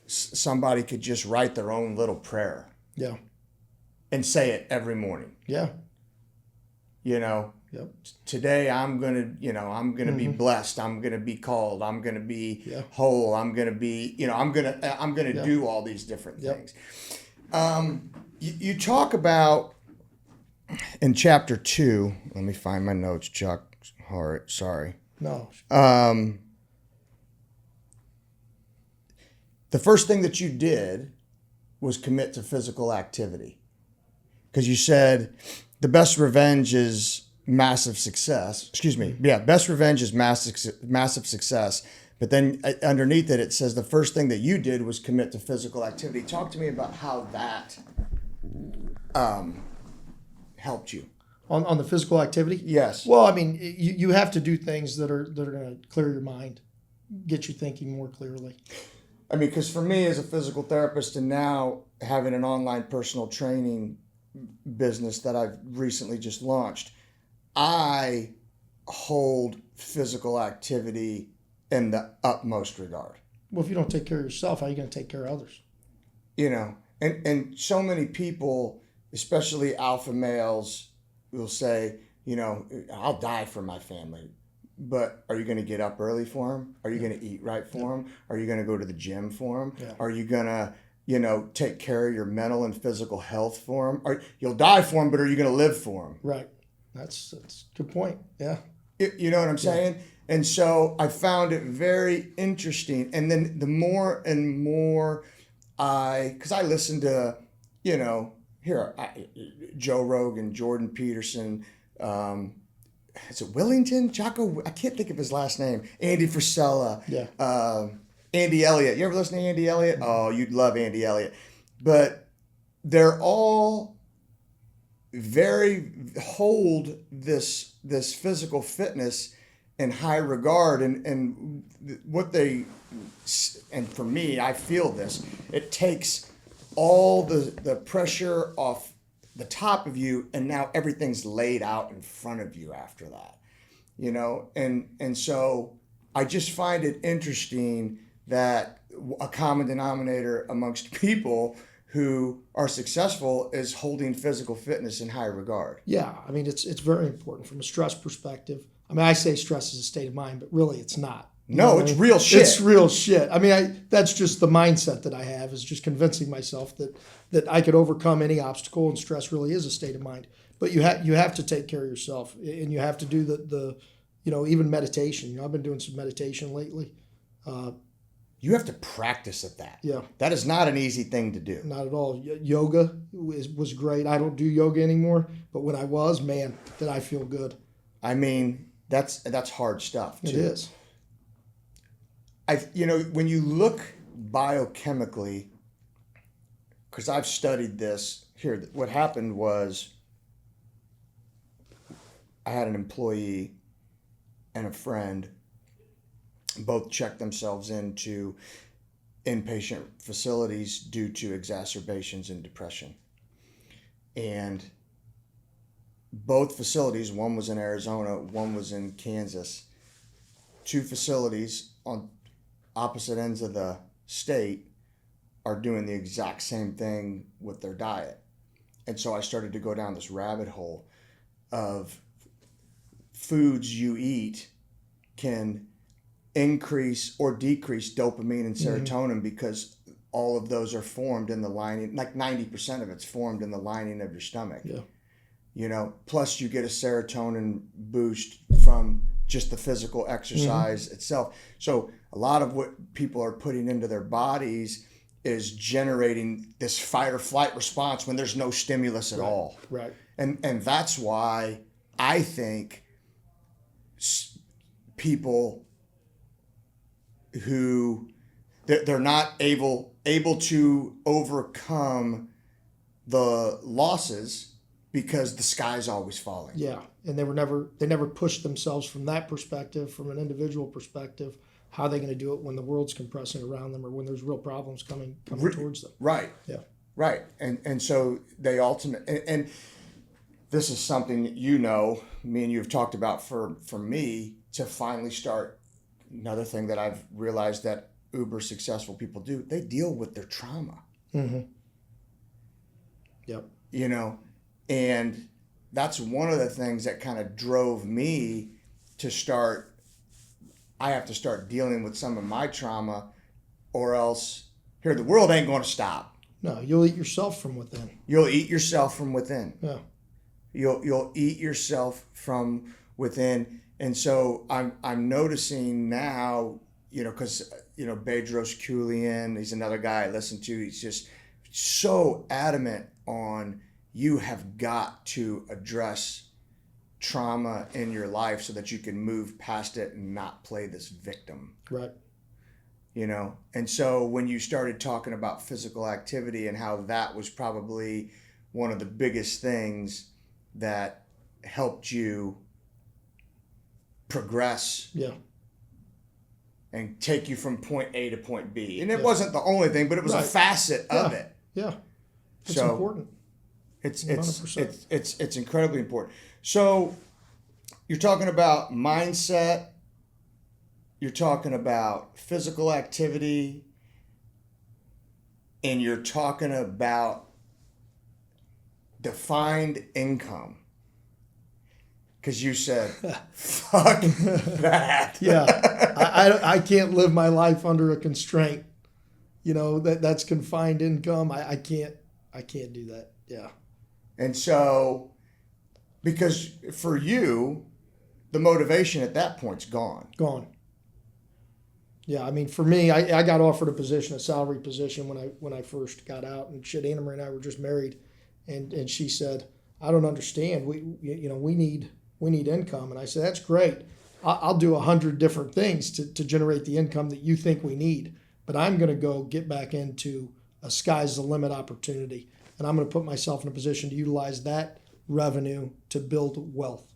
somebody could just write their own little prayer. Yeah. And say it every morning. Yeah. Yep. Today I'm going to be blessed. I'm going to be called. I'm going to be whole. I'm going to be, I'm going to do all these different things. You talk about in chapter 2, let me find my notes, Chuck. Sorry. No. The first thing that you did was commit to physical activity. Because you said the best revenge is massive success. Best revenge is massive success. But then underneath it says the first thing that you did was commit to physical activity. Talk to me about how that helped you. On the physical activity? Yes. Well, I mean, you have to do things that are going to clear your mind, get you thinking more clearly. I mean, because for me as a physical therapist, and now having an online personal training business that I've recently just launched, I hold physical activity in the utmost regard. Well, if you don't take care of yourself, how are you going to take care of others? And so many people, especially alpha males, will say, I'll die for my family. But are you going to get up early for them? Are you going to eat right for them? Are you going to go to the gym for them? Yeah. Are you going to, take care of your mental and physical health for them? Or you'll die for them, but are you going to live for them? Right. That's a good point. Yeah. You know what I'm saying? And so I found it very interesting. And then the more and more because I listen to, Joe Rogan, Jordan Peterson, is it Willington? Jocko? I can't think of his last name. Andy Frisella. Yeah. Andy Elliott. You ever listen to Andy Elliott? Oh, you'd love Andy Elliott. But they're all hold this physical fitness in high regard, and what they, and for me, I feel this, it takes all the pressure off the top of you, and now everything's laid out in front of you after that, and so I just find it interesting that a common denominator amongst people who are successful is holding physical fitness in high regard. Yeah, I mean, it's very important from a stress perspective. I mean, I say stress is a state of mind, but really it's not. No, it's real shit. It's real shit. I mean, that's just the mindset that I have, is just convincing myself that I could overcome any obstacle, and stress really is a state of mind. But you have to take care of yourself, and you have to do the even meditation. I've been doing some meditation lately. You have to practice at that. Yeah. That is not an easy thing to do. Not at all. Yoga was great. I don't do yoga anymore, but when I was, man, did I feel good. I mean, that's hard stuff too. It is. When you look biochemically, because I've studied this here, what happened was I had an employee and a friend both checked themselves into inpatient facilities due to exacerbations in depression. And both facilities, one was in Arizona, one was in Kansas, two facilities on opposite ends of the state are doing the exact same thing with their diet. And so I started to go down this rabbit hole of foods you eat can increase or decrease dopamine and serotonin, because all of those are formed in the lining, like 90% of it's formed in the lining of your stomach. Yeah. Plus you get a serotonin boost from just the physical exercise itself. So a lot of what people are putting into their bodies is generating this fight or flight response when there's no stimulus at all. Right. And that's why I think people who they're not able to overcome the losses because the sky's always falling. Yeah, and they never pushed themselves from that perspective, from an individual perspective. How are they going to do it when the world's compressing around them, or when there's real problems coming towards them? Right. Yeah. Right. And so they and this is something that me and you have talked about for me to finally start. Another thing that I've realized that uber successful people do, they deal with their trauma. Yep. And that's one of the things that kind of drove me to start. I have to start dealing with some of my trauma, or else the world ain't going to stop. No, you'll eat yourself from within. You'll eat yourself from within. Yeah. You'll eat yourself from within. And so I'm noticing now, because Bedros Keuilian, he's another guy I listen to. He's just so adamant on, you have got to address trauma in your life so that you can move past it and not play this victim. Right. And so when you started talking about physical activity and how that was probably one of the biggest things that helped you progress, and take you from point A to point B. And it wasn't the only thing, but it was a facet of it. Yeah. It's so important. It's incredibly important. So you're talking about mindset, you're talking about physical activity, and you're talking about defined income. Because you said, fuck that. Yeah. I can't live my life under a constraint. That's confined income. I can't do that. Yeah. And so, because for you, the motivation at that point's gone. Gone. Yeah, I mean, for me, I got offered a salary position when I first got out, and Anna Marie and I were just married, and she said, I don't understand. We need income. And I said, that's great. I'll do 100 different things to generate the income that you think we need. But I'm going to go get back into a sky's the limit opportunity. And I'm going to put myself in a position to utilize that revenue to build wealth.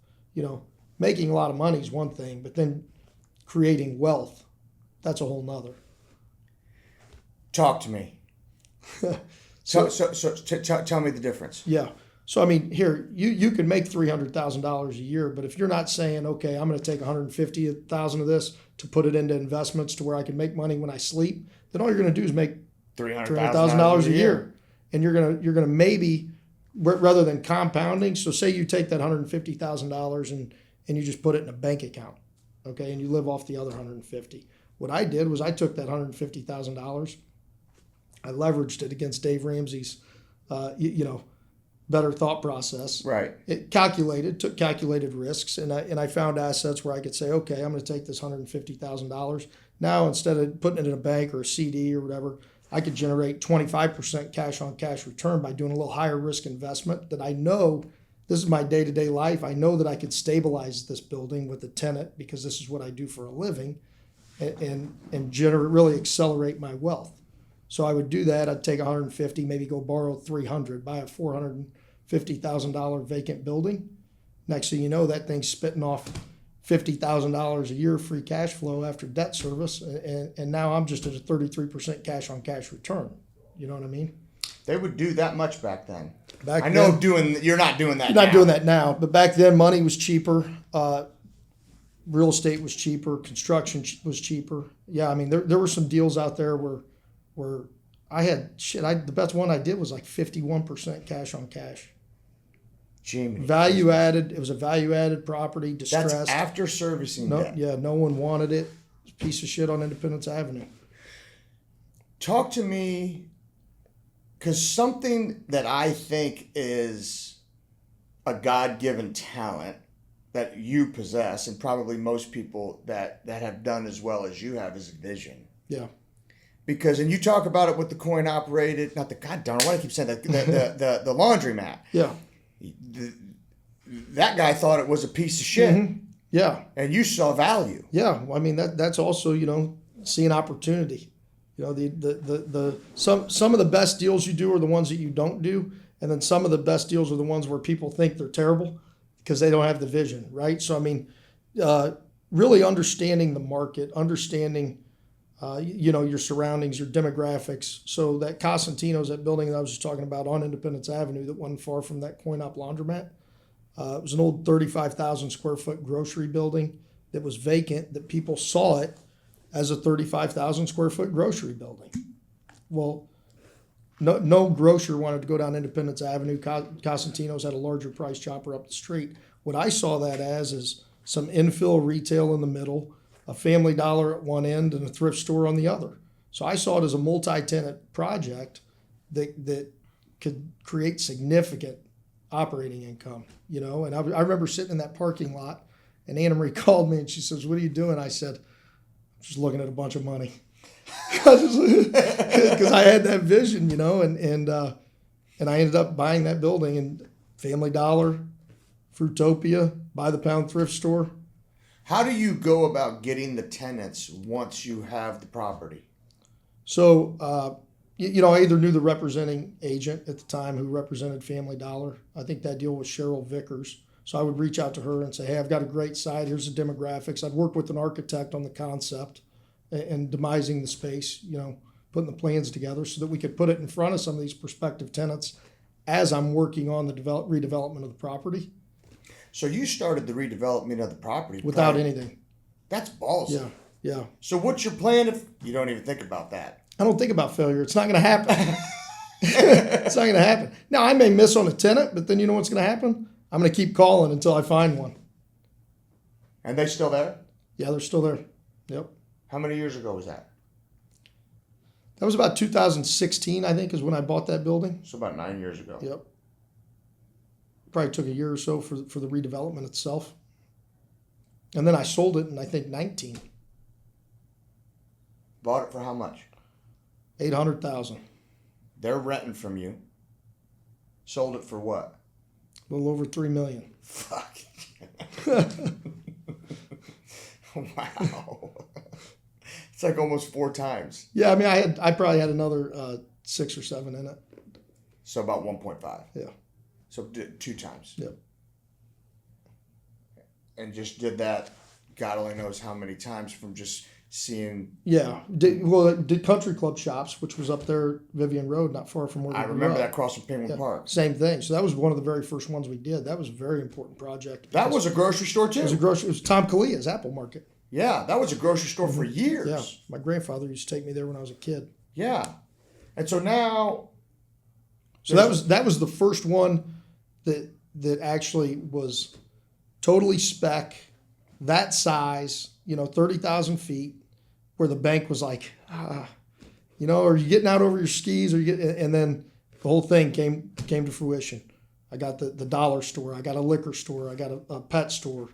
Making a lot of money is one thing, but then creating wealth, that's a whole nother. Talk to me. So tell me the difference. Yeah. So, I mean, here, you can make $300,000 a year, but if you're not saying, okay, I'm going to take $150,000 of this to put it into investments to where I can make money when I sleep, then all you're going to do is make $300,000 a year. And you're gonna maybe, rather than compounding, so say you take that $150,000 and you just put it in a bank account, okay, and you live off the other $150,000. What I did was I took that $150,000, I leveraged it against Dave Ramsey's, better thought process. Right. It took calculated risks, and I found assets where I could say, okay, I'm going to take this $150,000. Now, instead of putting it in a bank or a CD or whatever, I could generate 25% cash on cash return by doing a little higher risk investment that I know this is my day-to-day life. I know that I could stabilize this building with a tenant because this is what I do for a living and really accelerate my wealth. So I would do that. I'd take $150,000, maybe go borrow $300,000, buy a $450,000 vacant building. Next thing you know, that thing's spitting off $50,000 a year free cash flow after debt service, and now I'm just at a 33% cash on cash return. You know what I mean? They would do that much back then. You're not doing that. You're not doing that now, but back then money was cheaper. Real estate was cheaper. Construction was cheaper. Yeah, I mean there were some deals out there where I had the best one I did was like 51% cash on cash. Jimmy. Value added. It was a value added property, distressed. That's after servicing debt. Yeah, no one wanted it. It's a piece of shit on Independence Avenue. Talk to me, because something that I think is a God-given talent that you possess, and probably most people that have done as well as you have, is vision. Yeah. Because, and you talk about it with the coin operated, not the, God darn, why do I keep saying that, the laundromat. Yeah. That guy thought it was a piece of shit. Mm-hmm. Yeah. And you saw value. Yeah. I mean, that's also, seeing opportunity. Some of the best deals you do are the ones that you don't do. And then some of the best deals are the ones where people think they're terrible because they don't have the vision, right? So, I mean, really understanding the market, understanding your surroundings, your demographics. So that Cosentino's, that building that I was just talking about on Independence Avenue that wasn't far from that coin-op laundromat, it was an old 35,000 square foot grocery building that was vacant, that people saw it as a 35,000 square foot grocery building. Well, no grocer wanted to go down Independence Avenue. Cosentino's had a larger price chopper up the street. What I saw that as is some infill retail in the middle, a Family Dollar at one end and a thrift store on the other. So I saw it as a multi-tenant project that could create significant operating income, And I remember sitting in that parking lot, and Anna Marie called me and she says, "What are you doing?" I said, "I'm just looking at a bunch of money," because I had that vision, and I ended up buying that building, and Family Dollar, Fruitopia, By the Pound thrift store. How do you go about getting the tenants once you have the property? So, I either knew the representing agent at the time who represented Family Dollar. I think that deal was Cheryl Vickers. So I would reach out to her and say, "Hey, I've got a great site. Here's the demographics." I'd work with an architect on the concept and demising the space, putting the plans together so that we could put it in front of some of these prospective tenants as I'm working on the redevelopment of the property. So you started the redevelopment of the property without anything. That's ballsy. Yeah. So what's your plan if you don't even think about that? I don't think about failure. It's not going to happen. It's not going to happen. Now, I may miss on a tenant, but then you know what's going to happen? I'm going to keep calling until I find one. And they still there? Yeah, they're still there. Yep. How many years ago was that? That was about 2016, I think, is when I bought that building. So about 9 years ago. Yep. Probably took a year or so for the redevelopment itself. And then I sold it in, I think, 19. Bought it for how much? $800,000. They're renting from you. Sold it for what? A little over $3 million. Fuck. Wow. It's like almost 4 times. Yeah, I mean, I probably had another 6 or 7 in it. So about 1.5. Yeah. So did 2 times. Yep. And just did that, God only knows how many times from just seeing. Yeah. Did country club shops, which was up there, Vivian Road, not far from where we I grew remember up. that across from Penguin Park. Same thing. So that was one of the very first ones we did. That was a very important project. That was a grocery store too. It was Tom Kalia's Apple Market. Yeah, that was a grocery store for years. Yeah, my grandfather used to take me there when I was a kid. Yeah, and so now. So that was the first one that actually was totally spec, that size, 30,000 feet, where the bank was like, are you getting out over your skis? And then the whole thing came to fruition. I got the dollar store, I got a liquor store, I got a pet store,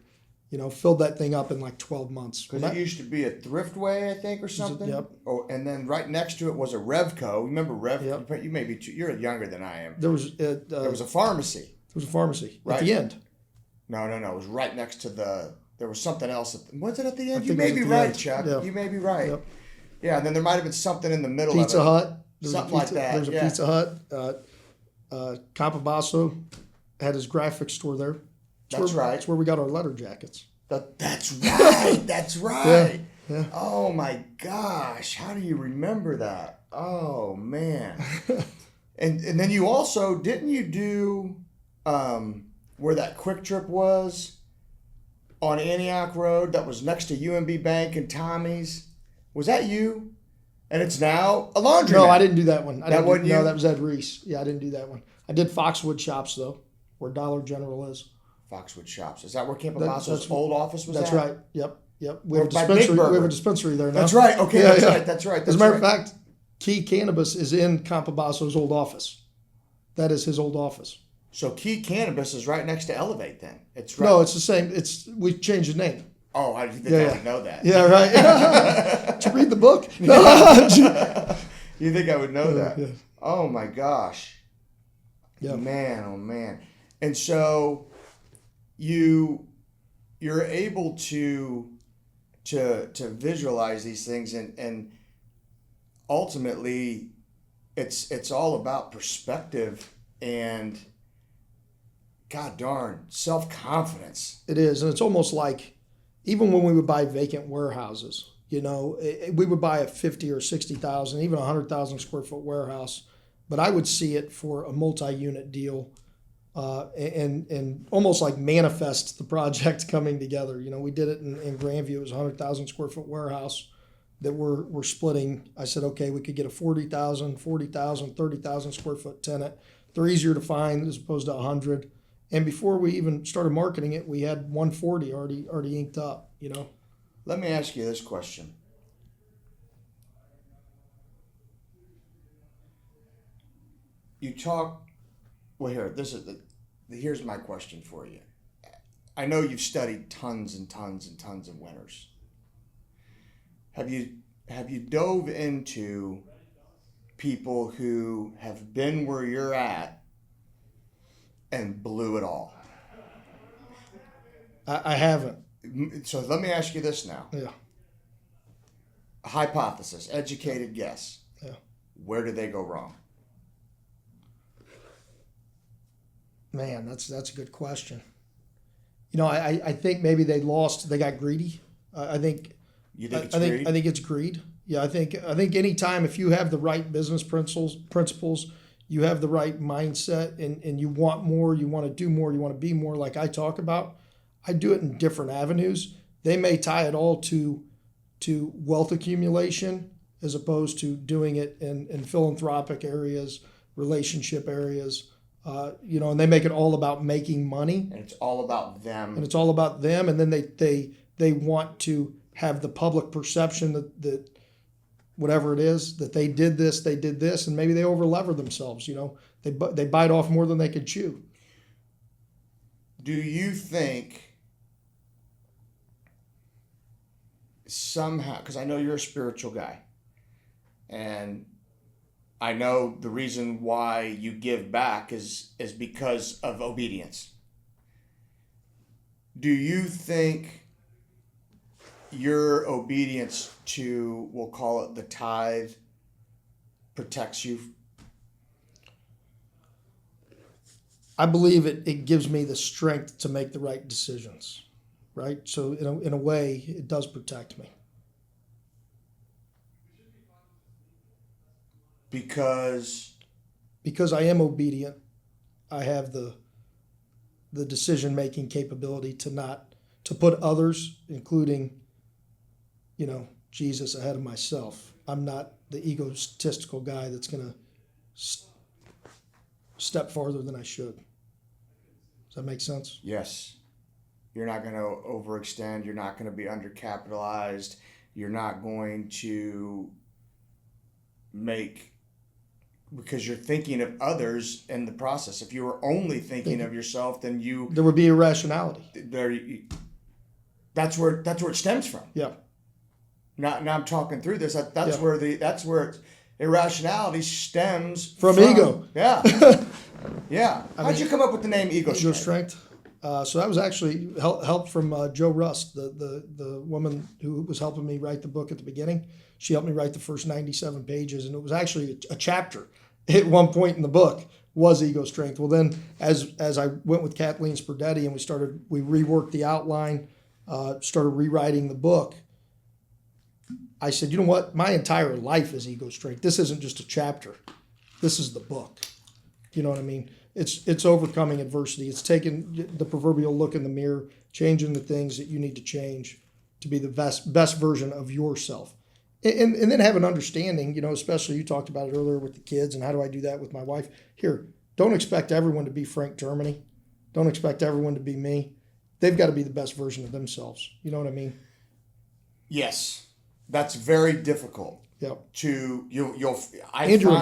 filled that thing up in like 12 months. Because it used to be a Thriftway, I think, or something. Yep. Oh, and then right next to it was a Revco. Remember Revco? Yep. You may be you're younger than I am. There was there was a pharmacy. There was a pharmacy right at the end. No. It was right next to there was something else. Was it at the end? You think may it was be at the right, end. Chuck. Yeah. You may be right. Yep. Yeah, and then there might have been something in the middle Pizza of it. Hut. Something like that. There was a yeah. Pizza Hut. Campabasso had his graphics store there. That's right. That's where we got our letter jackets. That's right. That's right. Yeah. Oh my gosh. How do you remember that? Oh man. and then you also didn't you do where that Quick Trip was on Antioch Road that was next to UMB Bank and Tommy's? Was that you? And it's now a laundromat. No, I didn't do that one. That wasn't you? No, that was Ed Reese. Yeah, I didn't do that one. I did Foxwood Shops though, where Dollar General is. Foxwood Shops. Is that where Campabasso's old office was That's at? right. Yep. We have a By dispensary. Big Burger. We have a dispensary there now. That's right. Okay, Yeah, that's right. As a matter of fact, Key Cannabis is in Campabasso's old office. That is his old office. So Key Cannabis is right next to Elevate then. It's right. No, it's the same. we changed the name. Oh, I didn't think I would know that. Yeah, right. Did you read the book? No. You think I would know that? Yeah. Oh my gosh. Yeah. Man, oh man. And so you're able to visualize these things and ultimately it's all about perspective and God darn self-confidence. It is, and it's almost like even when we would buy vacant warehouses, we would buy a 50 or 60,000, even 100,000 square foot warehouse, but I would see it for a multi-unit deal, and almost like manifest the project coming together. We did it in Grandview. It was a 100,000 square foot warehouse that we're splitting. I said, okay, we could get a 40,000, 30,000 square foot tenant. They're easier to find as opposed to 100. And before we even started marketing it, we had 140 already inked up. Let me ask you this question. You talk. Well, here's my question for you. I know you've studied tons and tons and tons of winners. Have you dove into people who have been where you're at and blew it all? I haven't. So let me ask you this now. Yeah. A hypothesis, educated guess. Yeah. Where did they go wrong? Man, that's a good question. I think maybe they got greedy. I think. You think it's greed? I think it's greed. Yeah, I think anytime if you have the right business principles, you have the right mindset, and you want more, you want to do more, you want to be more. Like I talk about, I do it in different avenues. They may tie it all to wealth accumulation as opposed to doing it in philanthropic areas, relationship areas. And they make it all about making money. And it's all about them. And then they want to have the public perception that whatever it is, that they did this, and maybe they over-lever themselves. They bite off more than they could chew. Do you think somehow, because I know you're a spiritual guy, and I know the reason why you give back is because of obedience. Do you think your obedience to, we'll call it the tithe, protects you? I believe it gives me the strength to make the right decisions, right? So in a way, it does protect me. Because I am obedient. I have the decision-making capability to put others, including, Jesus, ahead of myself. I'm not the egotistical guy that's going to step farther than I should. Does that make sense? Yes. You're not going to overextend. You're not going to be undercapitalized. You're not going to because you're thinking of others in the process. If you were only thinking of yourself, then there would be irrationality. That's where it stems from. Yeah. Now I'm talking through this. That's where irrationality stems from ego. Yeah. Yeah. How'd you come up with the name Ego Strength? So that was actually help from Joe Rust, the woman who was helping me write the book at the beginning. She helped me write the first 97 pages, and it was actually a chapter at one point in the book was Ego Strength. Well, then as I went with Kathleen Sperdetti and we reworked the outline, started rewriting the book, I said, you know what? My entire life is Ego Strength. This isn't just a chapter. This is the book. You know what I mean? It's overcoming adversity. It's taking the proverbial look in the mirror, changing the things that you need to change to be the best version of yourself. And then have an understanding, especially you talked about it earlier with the kids and how do I do that with my wife. Here, don't expect everyone to be Frank Termini. Don't expect everyone to be me. They've got to be the best version of themselves. You know what I mean? Yes. That's very difficult. Yep. Your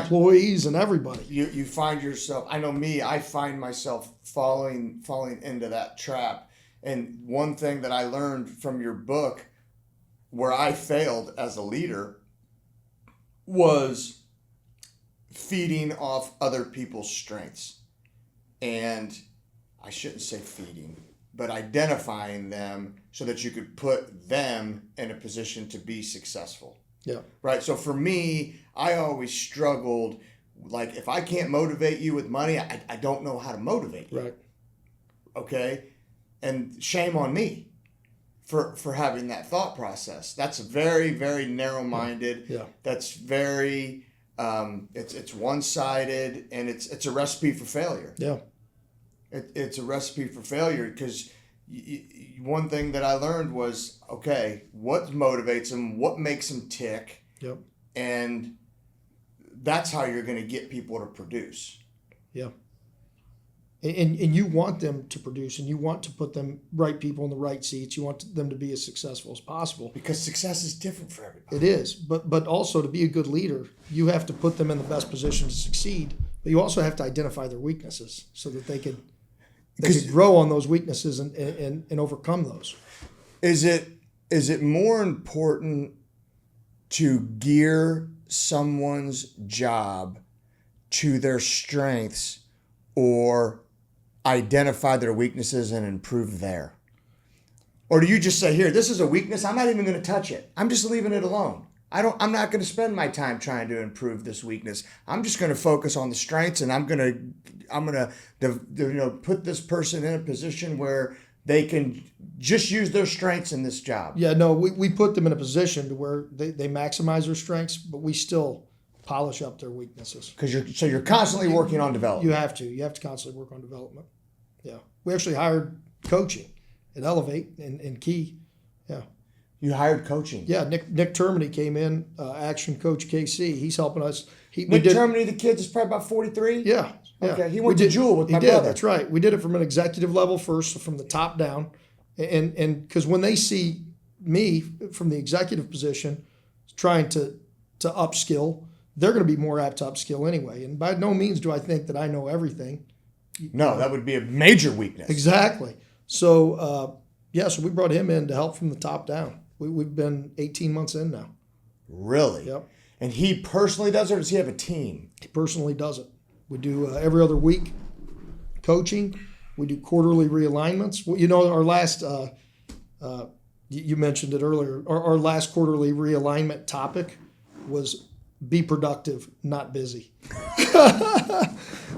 employees and everybody. You find yourself. I know me. I find myself falling into that trap. And one thing that I learned from your book, where I failed as a leader, was feeding off other people's strengths, and I shouldn't say feeding, but identifying them so that you could put them in a position to be successful. Yeah. Right. So for me, I always struggled. Like, if I can't motivate you with money, I don't know how to motivate you. Right. Okay. And shame on me for having that thought process. That's very, very narrow-minded. Yeah. That's very, it's one-sided, and it's a recipe for failure. Yeah. It's a recipe for failure because one thing that I learned was, okay, what motivates them, what makes them tick, yep, and that's how you're going to get people to produce. Yeah. And you want them to produce, and you want to put them right people in the right seats. You want them to be as successful as possible. Because success is different for everybody. It is, but also to be a good leader, you have to put them in the best position to succeed. But you also have to identify their weaknesses so that they could grow on those weaknesses and overcome those. Is it more important to gear someone's job to their strengths, or identify their weaknesses and improve there? Or do you just say, here, this is a weakness, I'm not even going to touch it. I'm just leaving it alone. I'm not going to spend my time trying to improve this weakness. I'm just going to focus on the strengths, and I'm going to put this person in a position where they can just use their strengths in this job. Yeah, no, we put them in a position to where they maximize their strengths, but we still polish up their weaknesses. Because you're constantly working on development. You have to constantly work on development. Yeah, we actually hired coaching at Elevate and Key. Yeah, you hired coaching. Yeah, Nick Termini came in, action coach KC. He's helping us. Termini, the kid is probably about 43. Yeah. Okay, he went to Jewel with my brother. That's right. We did it from an executive level first, so from the top down, and because when they see me from the executive position trying to upskill, they're going to be more apt to upskill anyway. And by no means do I think that I know everything. No, that would be a major weakness. Exactly. So, so we brought him in to help from the top down. We've been 18 months in now. Really? Yep. And he personally does it, or does he have a team? He personally does it. We do every other week coaching. We do quarterly realignments. Well, our last, you mentioned it earlier, our last quarterly realignment topic was be productive, not busy.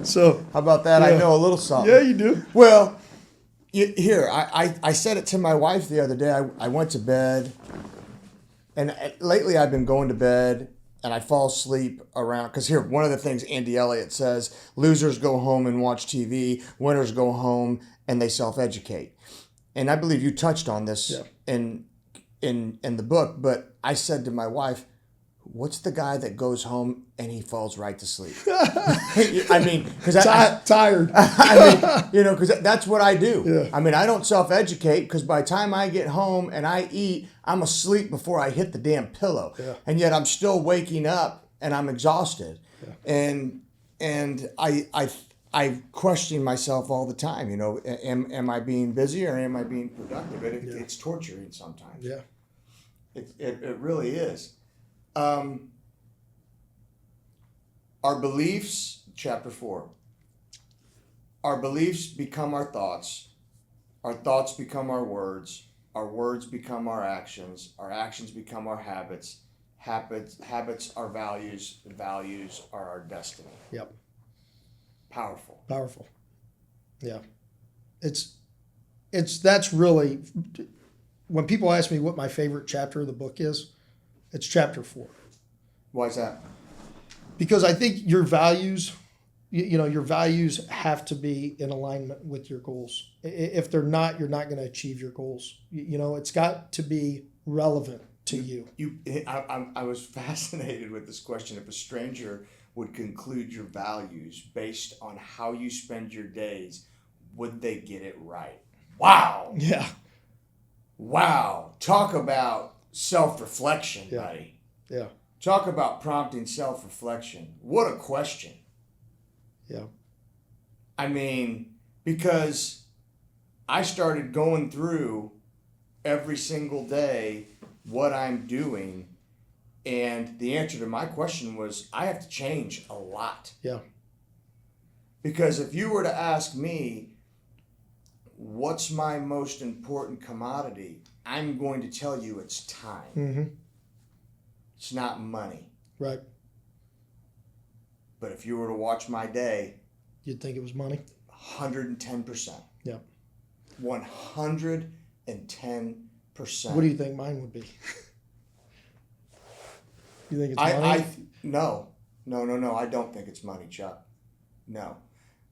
So how about that? Yeah. I know a little something. Yeah, you do. Well, here, I said it to my wife the other day. I went to bed, and lately I've been going to bed, and I fall asleep around, because here, one of the things Andy Elliott says, losers go home and watch TV, winners go home and they self-educate. And I believe you touched on this in the book, but I said to my wife, what's the guy that goes home and he falls right to sleep? I mean, because tired. I mean, because that's what I do. Yeah. I mean, I don't self-educate, because by the time I get home and I eat, I'm asleep before I hit the damn pillow. Yeah. And yet I'm still waking up and I'm exhausted. Yeah. And I question myself all the time. Am I being busy or am I being productive? It's torturing sometimes. Yeah. It really is. Our beliefs, chapter 4. Our beliefs become our thoughts become our words become our actions become our habits are values are our destiny. Yep. Powerful. Yeah. That's really, when people ask me what my favorite chapter of the book is, it's chapter 4. Why is that? Because I think your values, your values have to be in alignment with your goals. If they're not, you're not going to achieve your goals. It's got to be relevant to you. I was fascinated with this question. If a stranger would conclude your values based on how you spend your days, would they get it right? Wow. Yeah. Wow. Talk about self-reflection, buddy. Yeah. Talk about prompting self-reflection. What a question. Yeah. I mean, because I started going through every single day what I'm doing, and the answer to my question was I have to change a lot. Yeah. Because if you were to ask me, what's my most important commodity? I'm going to tell you it's time. Mm-hmm. It's not money. Right. But if you were to watch my day, you'd think it was money? 110%. Yeah. 110%. What do you think mine would be? You think it's money? No. I don't think it's money, Chuck. No,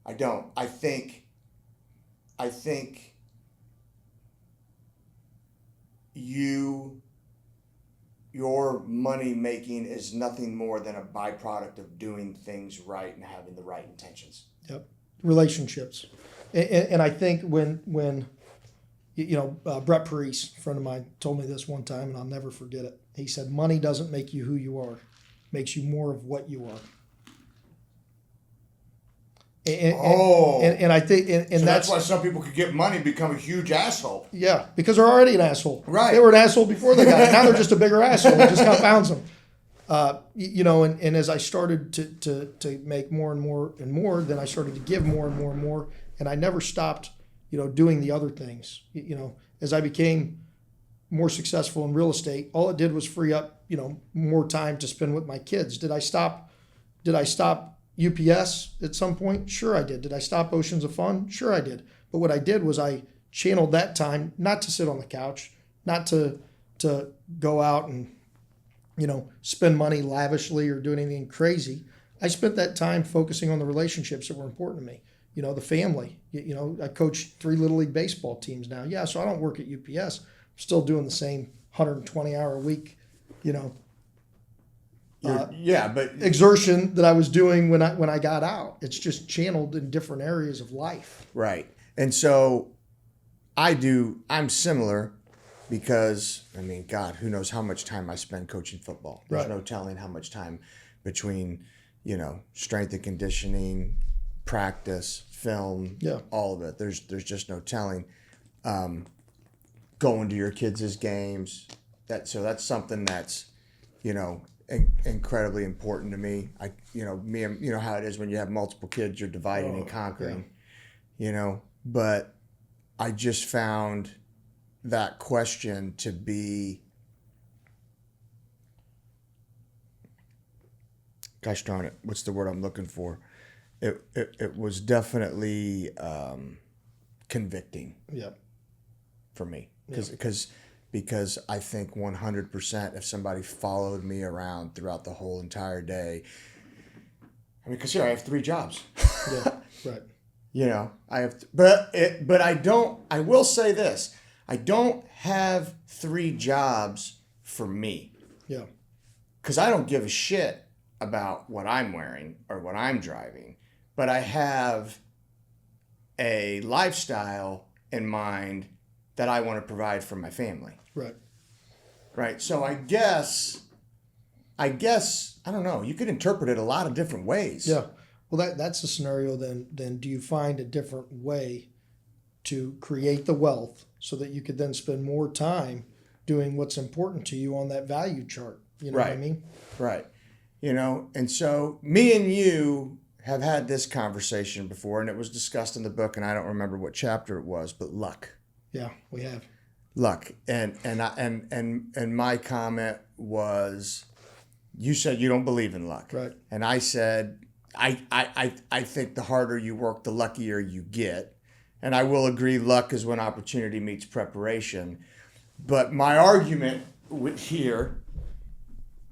I don't. I think your money making is nothing more than a byproduct of doing things right and having the right intentions. Yep. Relationships. And I think when Brett Parise, a friend of mine, told me this one time, and I'll never forget it. He said, money doesn't make you who you are. It makes you more of what you are. And I think so that's why some people could get money and become a huge asshole. Yeah, because they're already an asshole. Right. They were an asshole before they got it. Now they're just a bigger asshole. It just compounds them. And as I started to make more and more and more, then I started to give more and more and more, and I never stopped, doing the other things. As I became more successful in real estate, all it did was free up, more time to spend with my kids. Did I stop UPS at some point? Sure I did. Did I stop Oceans of Fun? Sure I did. But what I did was I channeled that time not to sit on the couch, not to go out and spend money lavishly or do anything crazy. I spent that time focusing on the relationships that were important to me. The family. I coach 3 Little League baseball teams now. Yeah, so I don't work at UPS. I'm still doing the same 120-hour a week, exertion that I was doing when I got out. It's just channeled in different areas of life. Right. And so I'm similar because, God, who knows how much time I spend coaching football. There's no telling how much time between, strength and conditioning, practice, film, all of it. There's just no telling. Going to your kids' games. That's something that's, incredibly important to me. How it is when you have multiple kids, you're dividing and conquering, but I just found that question to be, gosh darn it, what's the word I'm looking for? it was definitely convicting. Yep. For me, because I think 100% if somebody followed me around throughout the whole entire day, I mean, because here I have 3 jobs. Yeah, right. You know, I have, but I don't. I will say this: I don't have 3 jobs for me. Yeah. Because I don't give a shit about what I'm wearing or what I'm driving, but I have a lifestyle in mind that I want to provide for my family. Right. Right. So I guess, I don't know. You could interpret it a lot of different ways. Yeah. Well, that's the scenario. Then do you find a different way to create the wealth so that you could then spend more time doing what's important to you on that value chart? You know what I mean? Right. You know, and so me and you have had this conversation before, and it was discussed in the book, and I don't remember what chapter it was, but luck. Yeah, we have. Luck. And my comment was, you said you don't believe in luck. Right. And I said, I think the harder you work, the luckier you get. And I will agree, luck is when opportunity meets preparation. But my argument here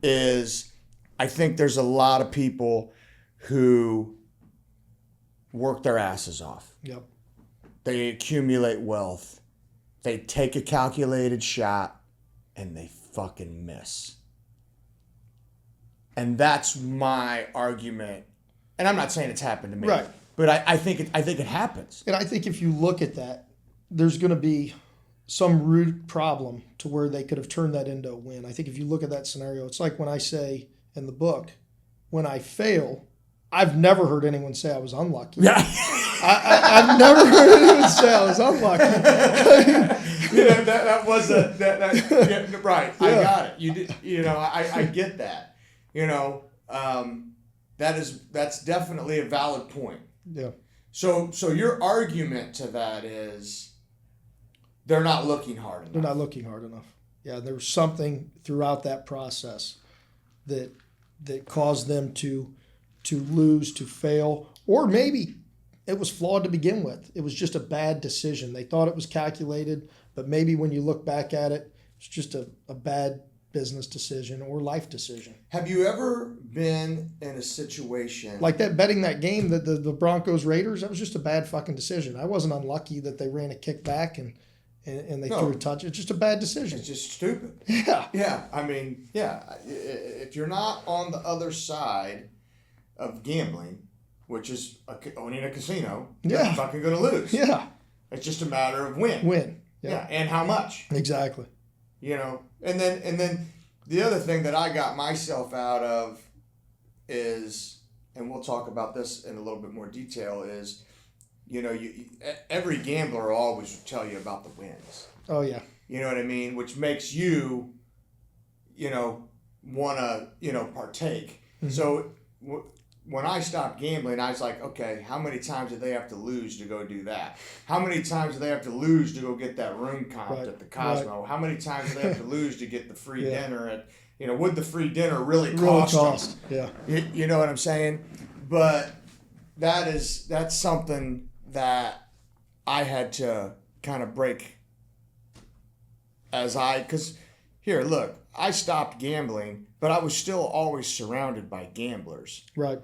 is, I think there's a lot of people who work their asses off. Yep. They accumulate wealth. They take a calculated shot and they fucking miss. And that's my argument. And I'm not saying it's happened to me. Right. But I think it happens. And I think if you look at that, there's going to be some root problem to where they could have turned that into a win. I think if you look at that scenario, it's like when I say in the book, when I fail, I've never heard anyone say I was unlucky. Yeah. I've never heard anyone say I was unlucky. Yeah, that was yeah, right. Yeah. I got it. You did. You know, I get that. You know, that's definitely a valid point. Yeah. So your argument to that is they're not looking hard enough. They're not looking hard enough. Yeah, there was something throughout that process that caused them to lose, to fail, or maybe it was flawed to begin with. It was just a bad decision. They thought it was calculated, but maybe when you look back at it, it's just a bad business decision or life decision. Have you ever been in a situation like that, betting that game, the Broncos Raiders? That was just a bad fucking decision. I wasn't unlucky that they ran a kickback and they threw a touch. It's just a bad decision. It's just stupid. Yeah. Yeah. I mean, yeah. If you're not on the other side of gambling, which is owning a casino, you're fucking going to lose. Yeah. It's just a matter of when. When. Yeah. And how much. Exactly. You know, and then the other thing that I got myself out of is, and we'll talk about this in a little bit more detail, is, you know, every gambler will always tell you about the wins. Oh, yeah. You know what I mean? Which makes you, you know, want to, partake. Mm-hmm. So when I stopped gambling, I was like, okay, how many times do they have to lose to go do that? How many times do they have to lose to go get that room comped at the Cosmo? Right. How many times do they have to lose to get the free dinner at, would the free dinner really cost them? Yeah. You know what I'm saying? But that's something that I had to kind of break because here, look, I stopped gambling, but I was still always surrounded by gamblers. Right.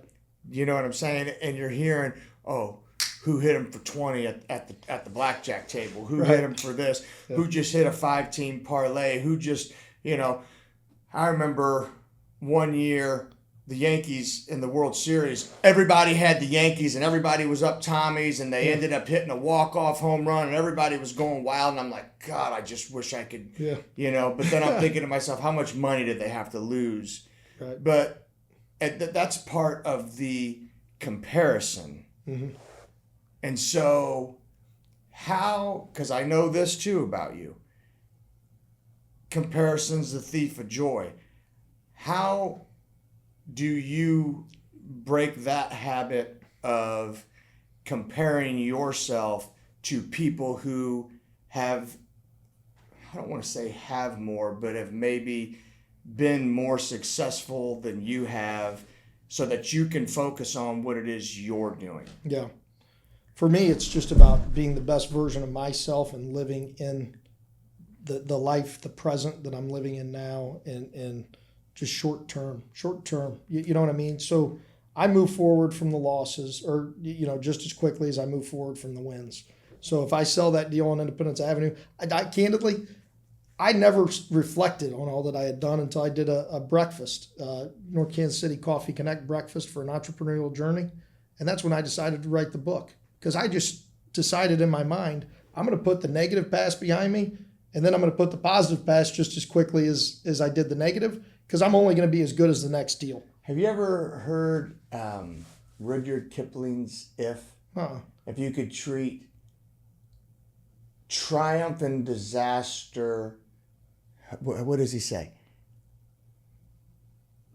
You know what I'm saying? And you're hearing, oh, who hit him for 20 at the blackjack table? Who hit him for this? Yeah. Who just hit a 5-team parlay? Who just, I remember one year the Yankees in the World Series, everybody had the Yankees and everybody was up Tommies and they ended up hitting a walk-off home run and everybody was going wild. And I'm like, God, I just wish I could, but then I'm thinking to myself, how much money did they have to lose? Right. But that's part of the comparison. Mm-hmm. And so because I know this too about you, comparison's the thief of joy. How do you break that habit of comparing yourself to people who have, I don't want to say have more, but have maybe been more successful than you have so that you can focus on what it is you're doing. Yeah. For me, it's just about being the best version of myself and living in the life, the present that I'm living in now, and just short term. You know what I mean? So I move forward from the losses, or just as quickly as I move forward from the wins. So if I sell that deal on Independence Avenue, I candidly, I never reflected on all that I had done until I did a breakfast, North Kansas City Coffee Connect breakfast for an entrepreneurial journey. And that's when I decided to write the book, because I just decided in my mind, I'm going to put the negative past behind me, and then I'm going to put the positive past just as quickly as I did the negative, because I'm only going to be as good as the next deal. Have you ever heard Rudyard Kipling's If? If you could treat triumph and disaster, what does he say?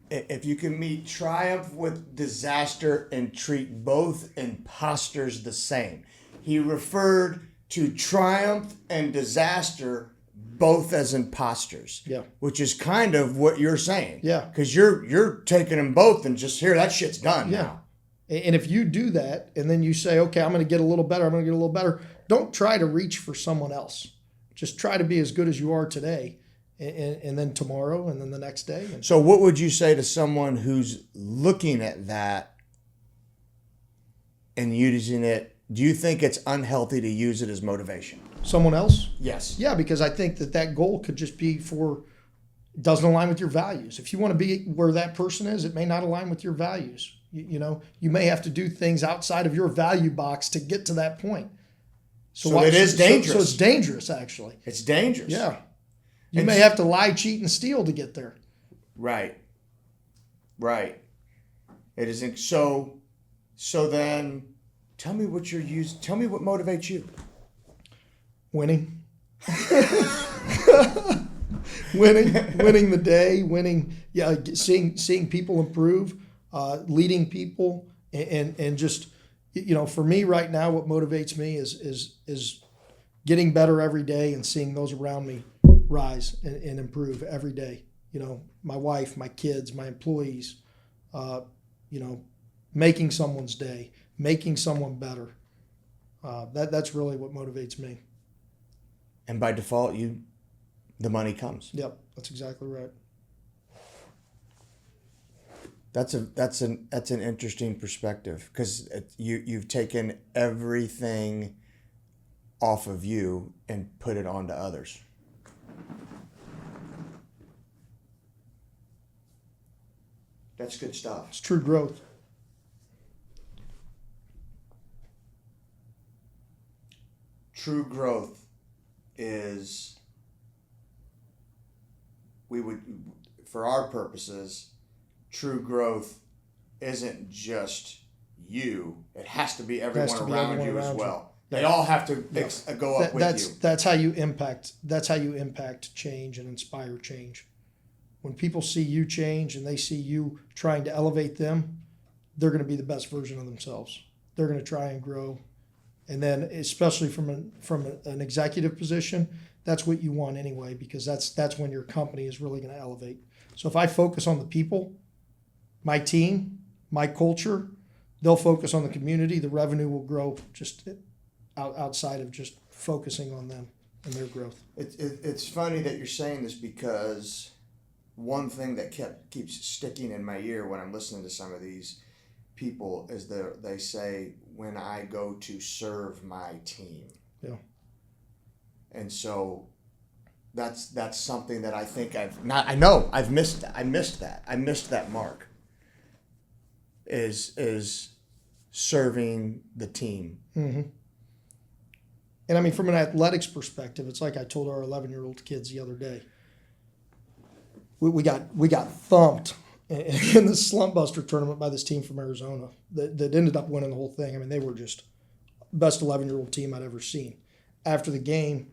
If you can meet triumph with disaster and treat both imposters the same. He referred to triumph and disaster both as imposters. Yeah. Which is kind of what you're saying. Yeah. Because you're taking them both and just here, that shit's done now. And if you do that and then you say, okay, I'm going to get a little better, don't try to reach for someone else. Just try to be as good as you are today, and then tomorrow, and then the next day. So what would you say to someone who's looking at that and using it? Do you think it's unhealthy to use it as motivation? Someone else? Yes. Yeah, because I think that goal could just be it doesn't align with your values. If you want to be where that person is, it may not align with your values. You may have to do things outside of your value box to get to that point. So it is dangerous. So it's dangerous, actually. It's dangerous. Yeah. You may have to lie, cheat, and steal to get there. Right. It isn't so then tell me what you're using. Tell me what motivates you. Winning. winning the day, seeing people improve, leading people, and just, for me right now, what motivates me is getting better every day and seeing those around me rise and improve every day. My wife, my kids, my employees, making someone's day, making someone better. That's really what motivates me. And by default, the money comes. Yep, that's exactly right. That's an interesting perspective, because you've taken everything off of you and put it onto others. That's good stuff. It's true growth. True growth is, for our purposes, true growth isn't just you. It has to be everyone around you as well. They all have to go up with you. That's how you impact. That's how you impact change and inspire change. When people see you change and they see you trying to elevate them, they're going to be the best version of themselves. They're going to try and grow. And then, especially from an executive position, that's what you want anyway, because that's when your company is really going to elevate. So if I focus on the people, my team, my culture, they'll focus on the community. The revenue will grow just outside of just focusing on them and their growth. It's funny that you're saying this, because one thing that keeps sticking in my ear when I'm listening to some of these people is they say, when I go to serve my team. Yeah. And so that's something that I think I've missed that. I missed that mark. Is serving the team. Mm-hmm. And I mean, from an athletics perspective, it's like I told our 11-year-old kids the other day. We got thumped in the Slump Buster tournament by this team from Arizona that ended up winning the whole thing. I mean, they were just best 11-year-old team I'd ever seen. After the game,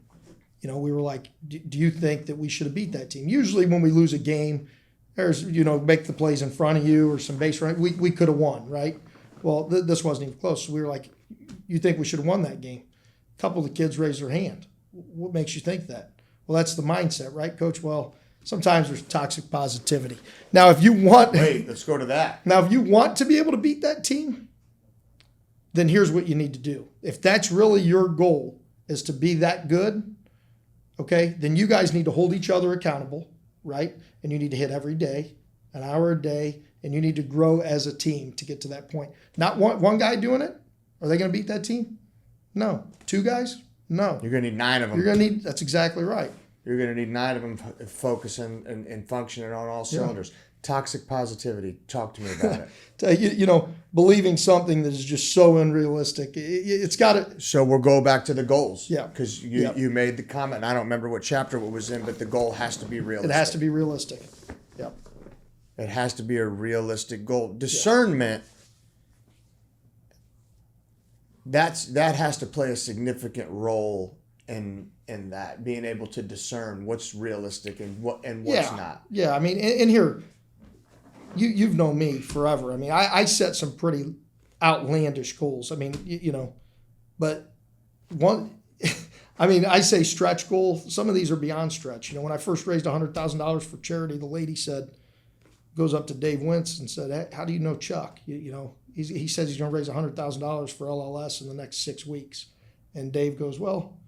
we were like, do you think that we should have beat that team? Usually when we lose a game, there's, make the plays in front of you or some base run. We could have won, right? Well, this wasn't even close. So we were like, you think we should have won that game? A couple of the kids raised their hand. What makes you think that? Well, that's the mindset, right, Coach? Well, sometimes there's toxic positivity. Now, if you want, let's go to that. Now, if you want to be able to beat that team, then here's what you need to do. If that's really your goal, is to be that good, okay, then you guys need to hold each other accountable, right? And you need to hit every day, an hour a day, and you need to grow as a team to get to that point. Not one guy doing it. Are they going to beat that team? No. 2 guys? No. You're going to need 9 of them. You're going to need, that's exactly right. You're going to need 9 of them focusing and functioning on all cylinders. Yeah. Toxic positivity. Talk to me about it. You know, believing something that is just so unrealistic. It's got to. So we'll go back to the goals. Yeah. Because you made the comment, and I don't remember what chapter it was in, but the goal has to be realistic. It has to be realistic. Yep. It has to be a realistic goal. Discernment, that has to play a significant role in that, being able to discern what's realistic and what's not. Yeah, I mean, and here, you've known me forever. I mean, I set some pretty outlandish goals. I mean, you know, but I mean, I say stretch goal. Some of these are beyond stretch. You know, when I first raised $100,000 for charity, the lady goes up to Dave Wentz and said, hey, how do you know Chuck? You know, he says he's going to raise $100,000 for LLS in the next 6 weeks. And Dave goes, well,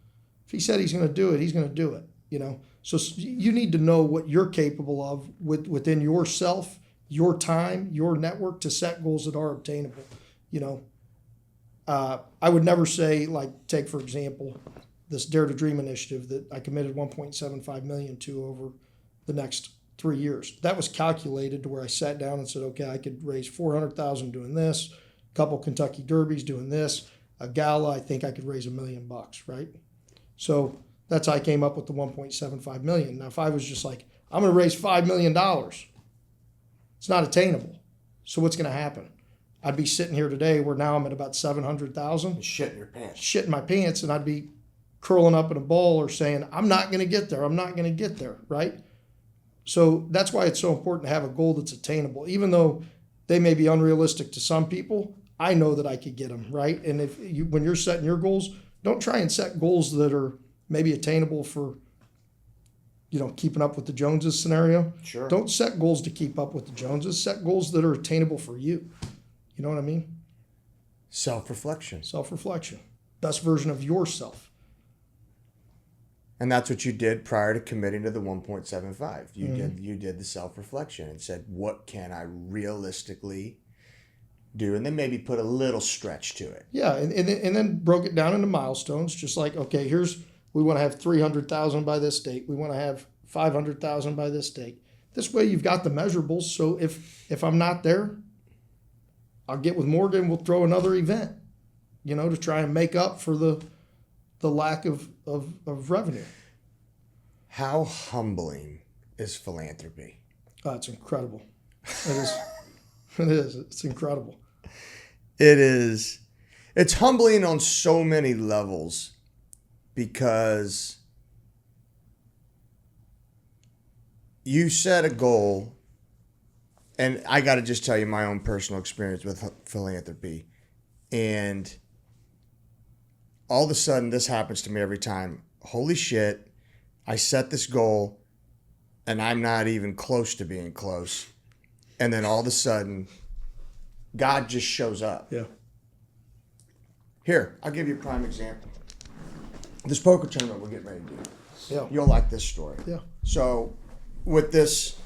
if he said he's going to do it, he's going to do it, you know. So you need to know what you're capable of within yourself, your time, your network, to set goals that are obtainable, you know. I would never say, like, take, for example, this Dare to Dream initiative that I committed $1.75 million to over the next 3 years. That was calculated to where I sat down and said, okay, I could raise $400,000 doing this, a couple Kentucky Derbies doing this, a gala, I think I could raise $1 million, right? So that's how I came up with the $1.75 million. Now, if I was just like, I'm going to raise $5 million, it's not attainable. So what's going to happen? I'd be sitting here today where now I'm at about 700,000. Shit in your pants. Shit in my pants, and I'd be curling up in a ball or saying, I'm not going to get there. I'm not going to get there, right? So that's why it's so important to have a goal that's attainable. Even though they may be unrealistic to some people, I know that I could get them, right? And when you're setting your goals, don't try and set goals that are maybe attainable for, you know, keeping up with the Joneses scenario. Sure. Don't set goals to keep up with the Joneses. Set goals that are attainable for you. You know what I mean? Self-reflection. Self-reflection. Best version of yourself. And that's what you did prior to committing to the 1.75. You did the self-reflection and said, what can I realistically do? And then maybe put a little stretch to it. Yeah, and then broke it down into milestones, just like, okay, we want to have 300,000 by this date. We want to have 500,000 by this date. This way you've got the measurables, so if I'm not there, I'll get with Morgan, we'll throw another event, you know, to try and make up for the lack of revenue. How humbling is philanthropy? Oh, it's incredible. It is. It is. It's incredible. It is. It's humbling on so many levels because you set a goal, and I got to just tell you my own personal experience with philanthropy. And all of a sudden, this happens to me every time. Holy shit, I set this goal, and I'm not even close to being close. And then all of a sudden, God just shows up. Yeah. Here, I'll give you a prime example. This poker tournament we're getting ready to do. Yeah. You'll like this story. Yeah. So, with this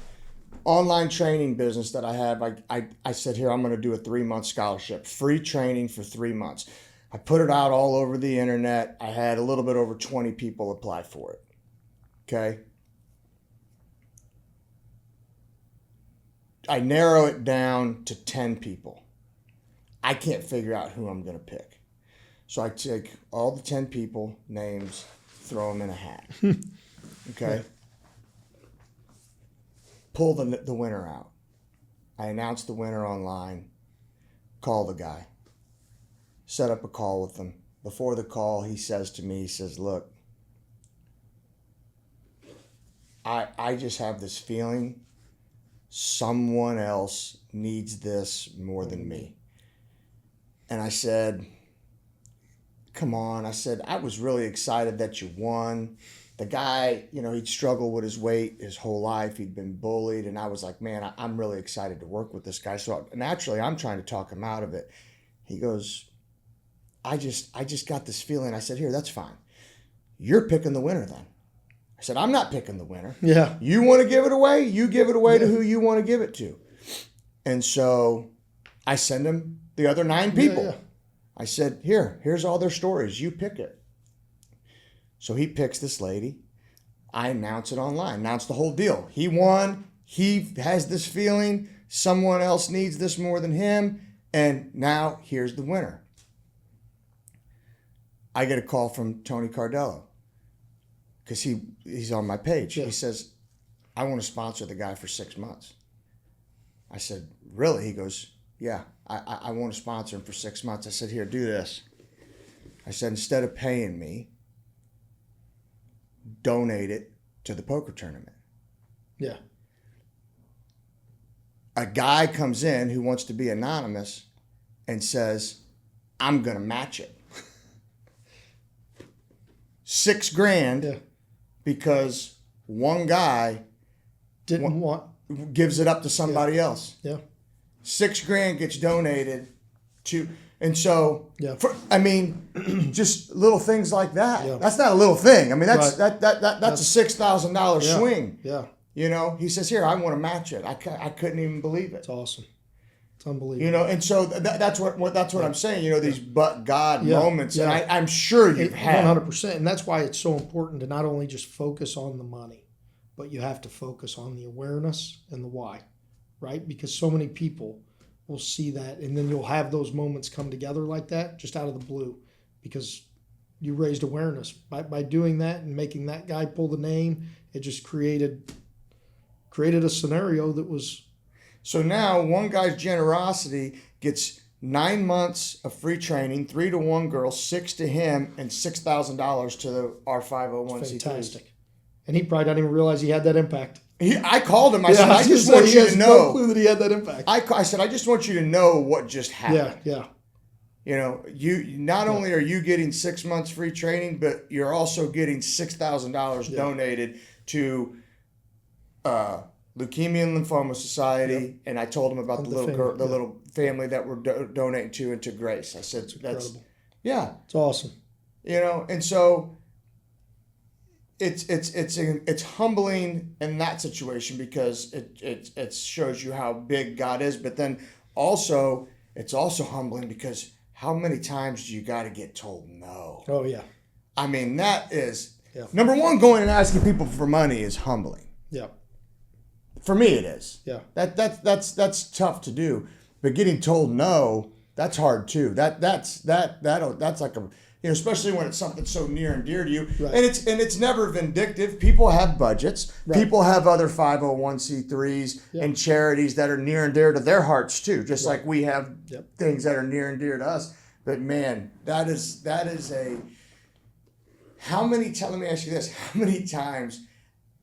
online training business that I have, I said, here, I'm going to do a 3-month scholarship. Free training for 3 months. I put it out all over the internet. I had a little bit over 20 people apply for it. Okay. I narrow it down to 10 people. I can't figure out who I'm going to pick. So I take all the 10 people, names, throw them in a hat. Okay. Pull the winner out. I announce the winner online. Call the guy. Set up a call with him. Before the call, he says to me, he says, look, I just have this feeling someone else needs this more than me. And I said, come on. I said, I was really excited that you won. the guy, he'd struggled with his weight his whole life. He'd been bullied. And I was like, man, I'm really excited to work with this guy. So naturally, I'm trying to talk him out of it. He goes, I just got this feeling. I said, here, that's fine. You're picking the winner then. I said, I'm not picking the winner. Yeah. You want to give it away? You give it away to who you want to give it to. And so I send him the other 9 people. Yeah. I said, here's all their stories. You pick it. So he picks this lady. I announce it online, announce the whole deal. He won. He has this feeling. Someone else needs this more than him. And now here's the winner. I get a call from Tony Cardello because he's on my page. Yeah. He says, I want to sponsor the guy for 6 months. I said, really? He goes, yeah, I want to sponsor him for 6 months. I said, here, do this. I said, instead of paying me, donate it to the poker tournament. Yeah. A guy comes in who wants to be anonymous and says, I'm going to match it. $6,000 because one guy gives it up to somebody else. Yeah. $6,000 gets donated to, and so just little things like that. Yeah. That's not a little thing. I mean, that's a $6,000 swing. Yeah. He says, here, I want to match it. I couldn't even believe it. It's awesome. It's unbelievable. And so that's what I'm saying. These but God moments, and I'm sure you've had 100%, and that's why it's so important to not only just focus on the money, but you have to focus on the awareness and the why, right? Because so many people will see that, and then you'll have those moments come together like that, just out of the blue, because you raised awareness by doing that and making that guy pull the name. It just created a scenario that was. So now one guy's generosity gets 9 months of free training, 3 to 1 girl, 6 to him, and $6,000 to our 501c3. Fantastic. And he probably didn't even realize he had that impact. I called him. I said, I just want you to know. No clue that he had that impact. I said, I just want you to know what just happened. Yeah. You not only are you getting 6 months free training, but you're also getting $6,000 donated to Leukemia and Lymphoma Society, and I told him about the little family that we're donating to, and to Grace. I said, that's incredible. Yeah, it's awesome. And so it's humbling in that situation because it shows you how big God is, but then also it's also humbling because how many times do you got to get told no? Oh yeah. I mean, that is number one. Going and asking people for money is humbling. Yeah. For me, it is. Yeah. That's tough to do, but getting told no, that's hard too. That's like a, especially when it's something so near and dear to you, right. and it's never vindictive. People have budgets. Right. People have other 501c3s and charities that are near and dear to their hearts too, just like we have things that are near and dear to us. But man, that is a. How many? Let me ask you this: how many times?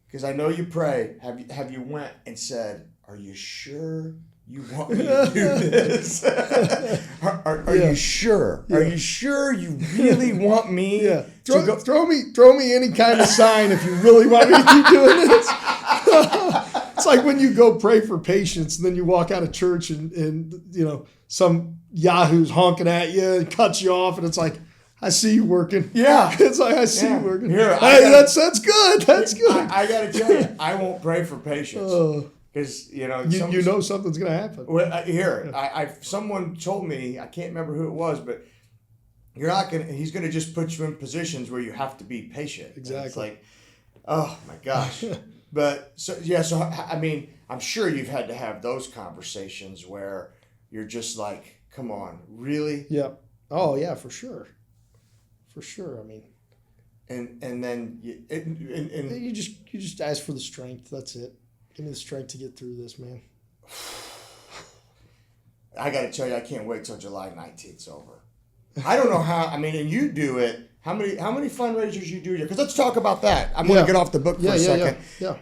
Because I know you pray. Have you went and said, "Are you sure you want me to do this? Are you sure? Yeah. Are you sure you really want me to go? Throw me any kind of sign if you really want me to keep doing this." It's like when you go pray for patience, and then you walk out of church, and some yahoo's honking at you and cuts you off, and it's like, I see you working. Yeah. It's like, I see you working. Here, that's good. That's good. I got to tell you, I won't pray for patience. Because, you know something's going to happen. Well, someone told me, I can't remember who it was, but he's going to just put you in positions where you have to be patient. Exactly. And it's like, oh my gosh. But, so I mean, I'm sure you've had to have those conversations where you're just like, come on, really? Yeah. Oh, yeah, for sure. For sure, I mean, and then you just ask for the strength. That's it. Give me the strength to get through this, man. I got to tell you, I can't wait till July 19th's over. I don't know how. I mean, and you do it. How many fundraisers you do? Because let's talk about that. I'm going to get off the book for a second. Yeah.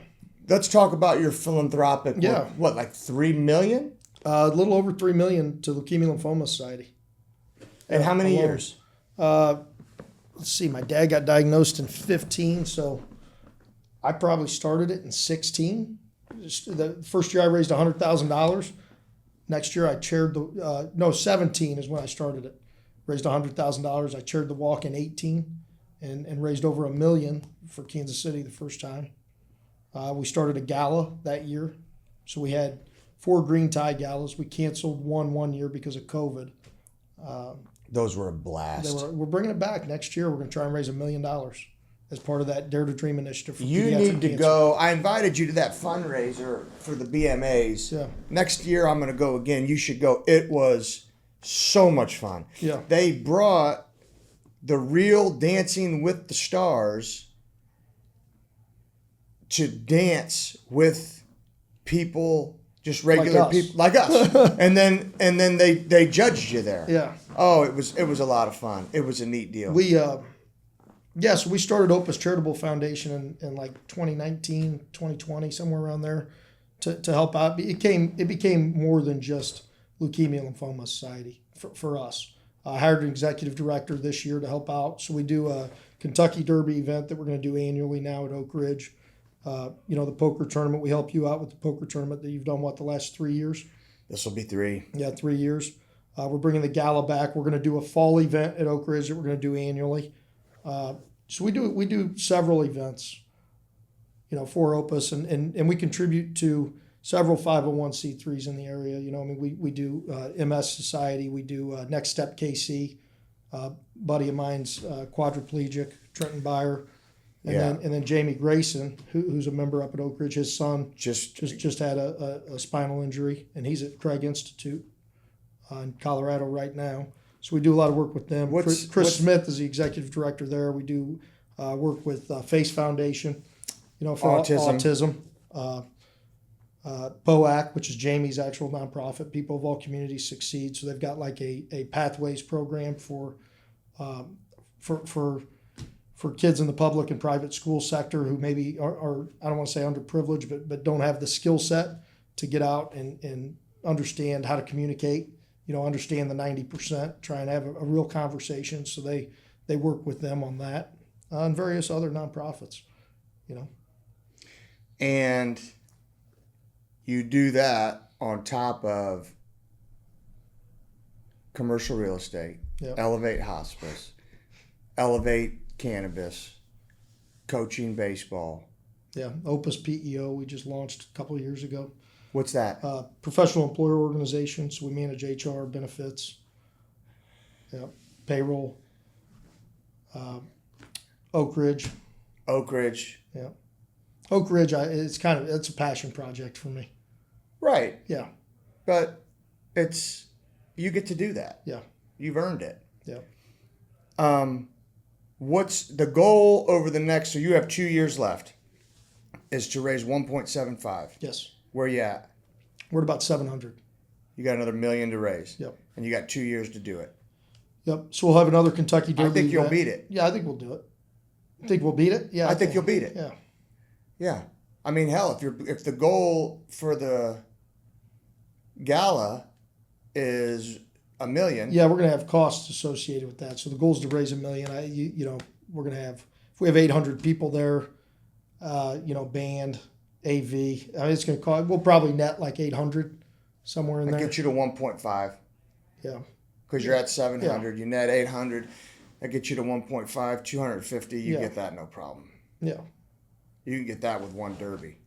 Let's talk about your philanthropic. Yeah. What, like $3 million? A little over $3 million to Leukemia and Lymphoma Society. And how many years? Let's see, my dad got diagnosed in 15, so I probably started it in 16. The first year I raised $100,000. Next year I chaired 17 is when I started it. Raised $100,000. I chaired the walk in 18 and raised over $1 million for Kansas City the first time. We started a gala that year. So we had 4 green tie galas. We canceled one year because of COVID. Those were a blast. We're bringing it back next year. We're going to try and raise $1 million as part of that Dare to Dream initiative for you pediatric need to cancer. go. I invited you to that fundraiser for the BMAs. Yeah. Next year I'm going to go again. You should go. It was so much fun. Yeah. They brought the real Dancing with the Stars to dance with people, just regular people like us. and then they judged you there. Yeah. Oh, it was a lot of fun. It was a neat deal. So we started Opes Charitable Foundation in like 2019, 2020, somewhere around there, to help out. It became more than just Leukemia and Lymphoma Society for us. I hired an executive director this year to help out. So we do a Kentucky Derby event that we're going to do annually now at Oak Ridge. The poker tournament. We help you out with the poker tournament that you've done, the last 3 years? This will be 3. Yeah, 3 years. We're bringing the gala back. We're going to do a fall event at Oak Ridge that we're going to do annually. So we do several events, for Opus, and we contribute to several 501c3s in the area. We do MS Society, we do Next Step KC, buddy of mine's quadriplegic, Trenton Byer, and then Jamie Grayson, who's a member up at Oak Ridge. His son just had a spinal injury, and he's at Craig Institute in Colorado right now. So we do a lot of work with them. Chris Smith is the executive director there. We do work with Face Foundation, for autism. POAC, which is Jamie's actual nonprofit, People of All Communities Succeed. So they've got like a pathways program for kids in the public and private school sector who maybe are I don't want to say underprivileged, but don't have the skill set to get out and understand how to communicate. Understand the 90%, try and have a real conversation. So they work with them on that and various other nonprofits, And you do that on top of commercial real estate, Elevate Hospice, Elevate Cannabis, coaching baseball. Yeah, Opus PEO we just launched a couple of years ago. What's that? Professional employer organization. So we manage HR, benefits, payroll. Oak Ridge. Yeah. Oak Ridge. It's a passion project for me. Right. Yeah. But you get to do that. Yeah. You've earned it. Yeah. What's the goal over the next? So you have 2 years left. Is to raise 1.75. Yes. Where you at? We're at about 700. You got another $1 million to raise. Yep. And you got 2 years to do it. Yep. So we'll have another Kentucky Derby. I think you'll beat it. Yeah, I think we'll do it. You think we'll beat it? Yeah. I think you'll beat it. Yeah. Yeah. I mean, hell, if the goal for the gala is $1 million. Yeah, we're gonna have costs associated with that. So the goal is to raise $1 million. We're gonna have, if we have 800 people there, band, AV. It's going to cost. We'll probably net like 800 somewhere in there. That gets you to 1.5. Yeah. Because you're at 700, you net 800. That gets you to 1.5, 250. You get that no problem. Yeah. You can get that with one derby.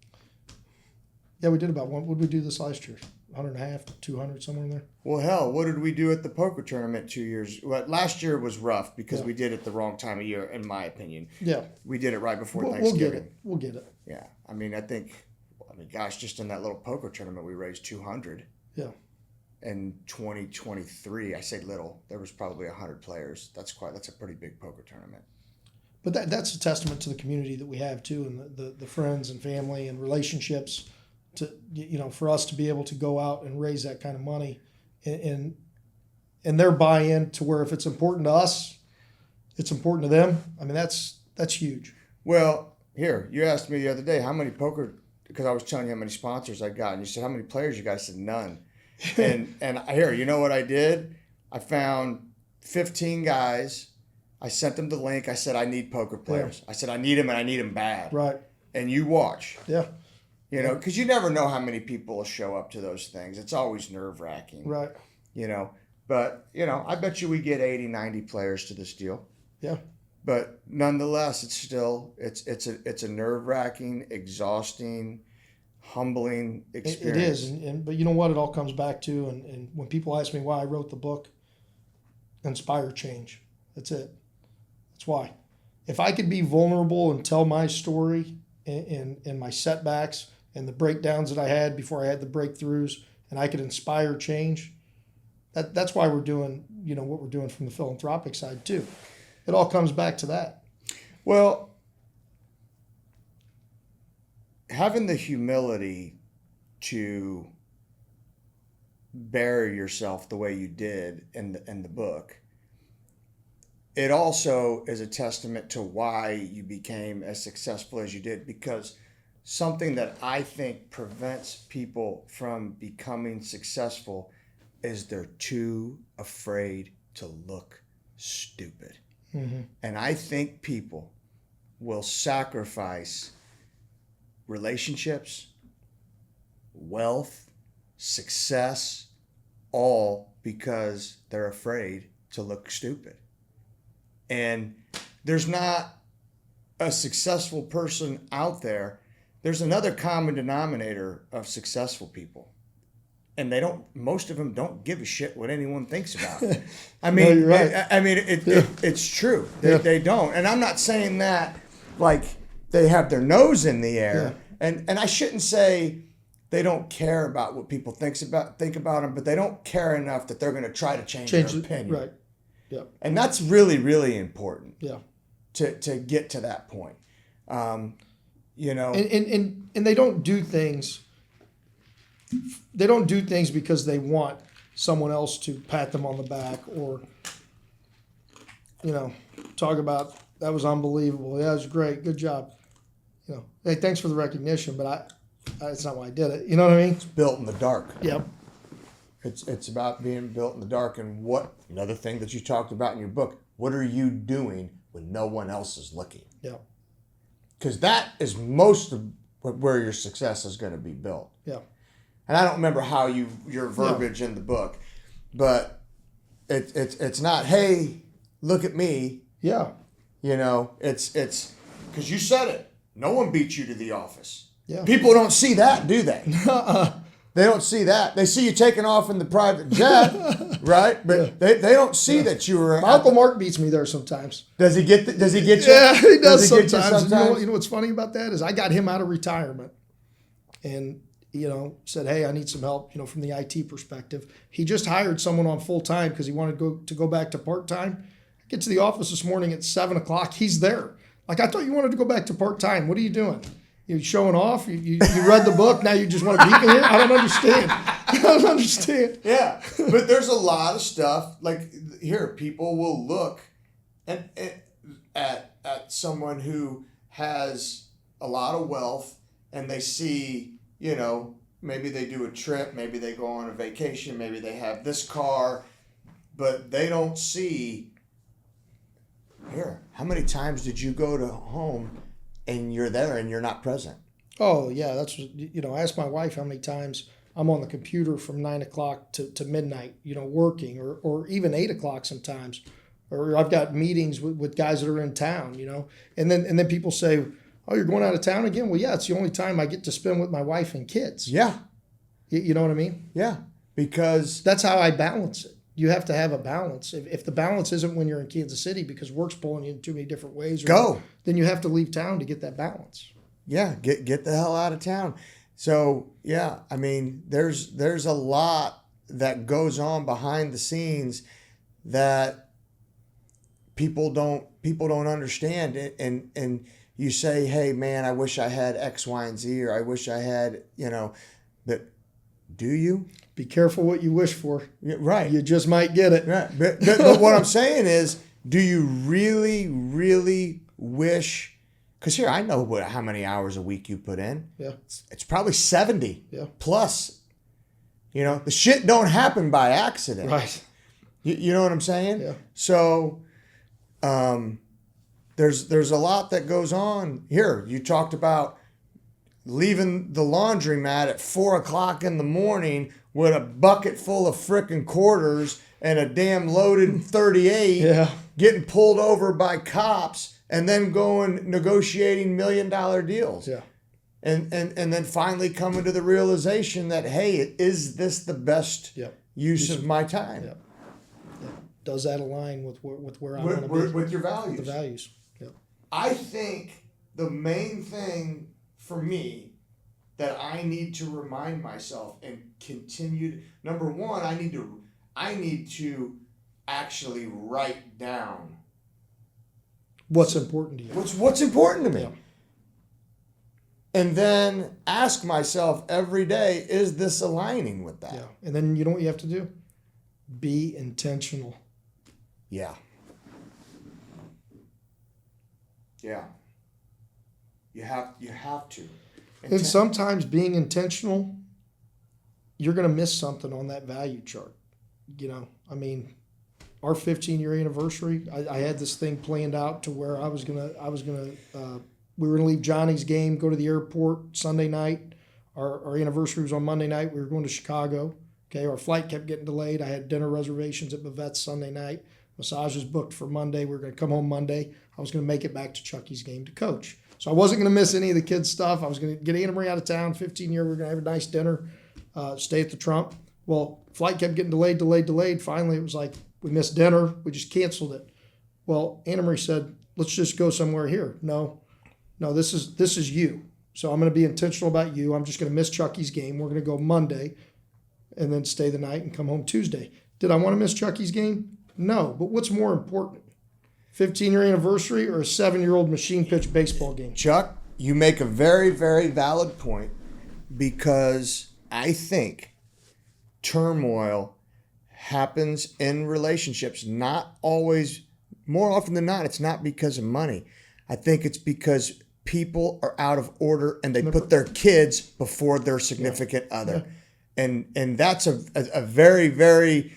Yeah, we did about one. What did we do this last year? 150, 200, somewhere in there. Well, hell, what did we do at the poker tournament 2 years? Well, last year was rough because we did it the wrong time of year, in my opinion. Yeah. We did it right before Thanksgiving. We'll get it. Yeah. Gosh, just in that little poker tournament, we raised 200. Yeah. In 2023, I say little. There was probably 100 players. That's a pretty big poker tournament. But that's a testament to the community that we have too, and the friends and family and relationships. For us to be able to go out and raise that kind of money, and their buy-in to where if it's important to us, it's important to them. I mean, that's huge. Well, here, you asked me the other day how many poker, because I was telling you how many sponsors I got, and you said how many players you got. I said none. and here, you know what I did? I found 15 guys. I sent them the link. I said I need poker players. Yeah. I said I need them, and I need them bad. Right. and you watch. Yeah. You know, because you never know how many people will show up to those things. It's always nerve-wracking. Right. You know, but, you know, I bet you we get 80, 90 players to this deal. Yeah. But nonetheless, it's still, it's a nerve-wracking, exhausting, humbling experience. It is. But you know what? It all comes back to, and when people ask me why I wrote the book, inspire change. That's it. That's why. If I could be vulnerable and tell my story and my setbacks and the breakdowns that I had before I had the breakthroughs, and I could inspire change, that's why we're doing, you know, what we're doing from the philanthropic side too. It all comes back to that. Well, having the humility to bury yourself the way you did in the book, it also is a testament to why you became as successful as you did, because something that I think prevents people from becoming successful is they're too afraid to look stupid. Mm-hmm. And I think people will sacrifice relationships, wealth, success, all because they're afraid to look stupid. And there's not a successful person out there. There's another common denominator of successful people. And most of them don't give a shit what anyone thinks about it. I mean, no, you're right. It's true. They don't. And I'm not saying that like they have their nose in the air. Yeah. And I shouldn't say they don't care about what people think about them, but they don't care enough that they're going to try to change their opinion. Right. Yeah. And that's really, really important. Yeah. To get to that point. You know. And they don't do things. They don't do things because they want someone else to pat them on the back or, you know, talk about that was unbelievable. Yeah, it was great. Good job. You know, hey, thanks for the recognition, but it's not why I did it. You know what I mean? It's built in the dark. Yep. It's about being built in the dark. And another thing that you talked about in your book, what are you doing when no one else is looking? Yeah. Because that is most of where your success is going to be built. Yeah. And I don't remember how your verbiage in the book, but it's not, hey, look at me. Yeah. You know, it's because you said it. No one beat you to the office. Yeah. People don't see that, do they? They don't see that. They see you taking off in the private jet, right? But they don't see that you were. My Uncle Mark beats me there sometimes. Does he get you? Yeah, he does sometimes. Sometimes? You know what's funny about that is I got him out of retirement, and said, hey, I need some help. From the IT perspective, he just hired someone on full time because he wanted to go back to part time. I get to the office this morning at 7:00. He's there. Like, I thought you wanted to go back to part time. What are you doing? You showing off? You read the book, now you just want to beat me here? I don't understand. Yeah, but there's a lot of stuff. Like, here, people will look at someone who has a lot of wealth, and they see, maybe they do a trip, maybe they go on a vacation, maybe they have this car, but they don't see, here, how many times did you go to home and you're there and you're not present? Oh, yeah. That's, I asked my wife how many times I'm on the computer from 9:00 to midnight, working, or even 8:00 sometimes. Or I've got meetings with guys that are in town, and then people say, oh, you're going out of town again? Well, yeah, it's the only time I get to spend with my wife and kids. Yeah. You know what I mean? Yeah, because that's how I balance it. You have to have a balance. If the balance isn't when you're in Kansas City because work's pulling you in too many different ways, then you have to leave town to get that balance. Yeah, get the hell out of town. So, yeah, I mean, there's a lot that goes on behind the scenes that people don't understand. And you say, hey, man, I wish I had X, Y, and Z, or I wish I had, but do you? Be careful what you wish for. Yeah, right. You just might get it. Right. But what I'm saying is, do you really, really wish? Because here, I know how many hours a week you put in. Yeah. It's probably 70 plus. The shit don't happen by accident. Right. You know what I'm saying? Yeah. So there's a lot that goes on. Here, you talked about leaving the laundromat at 4:00 in the morning with a bucket full of frickin' quarters and a damn loaded 38, Yeah. getting pulled over by cops, and then going negotiating $1 million deals. Yeah. And then finally coming to the realization that, hey, is this the best use of my time? Yeah. Yeah. Does that align with where I want to be? With your values. The values. Yeah. I think the main thing for me that I need to remind myself and continue, number one, I need to actually write down what's important to you. What's important to me. Yeah. And then ask myself every day, is this aligning with that? Yeah. And then you know what you have to do? Be intentional. Yeah. Yeah. You have to. And sometimes being intentional, you're going to miss something on that value chart. You know, I mean, our 15-year anniversary, I had this thing planned out to where we were gonna leave Johnny's game, go to the airport Sunday night. Our anniversary was on Monday night. We were going to Chicago. Okay, our flight kept getting delayed. I had dinner reservations at Bavette's Sunday night. Massage was booked for Monday. We were going to come home Monday. I was going to make it back to Chucky's game to coach. So I wasn't going to miss any of the kids' stuff. I was going to get Anna Marie out of town, 15-year. We were going to have a nice dinner, stay at the Trump. Well, flight kept getting delayed. Finally, it was like we missed dinner. We just canceled it. Well, Anna Marie said, let's just go somewhere here. No, this is you. So I'm going to be intentional about you. I'm just going to miss Chucky's game. We're going to go Monday and then stay the night and come home Tuesday. Did I want to miss Chucky's game? No. But what's more important? 15-year anniversary or a 7-year-old machine pitch baseball game? Chuck, you make a very, very valid point, because I think turmoil happens in relationships, not always, more often than not, it's not because of money. I think it's because people are out of order and they put their kids before their significant other. Yeah. And that's a very, very,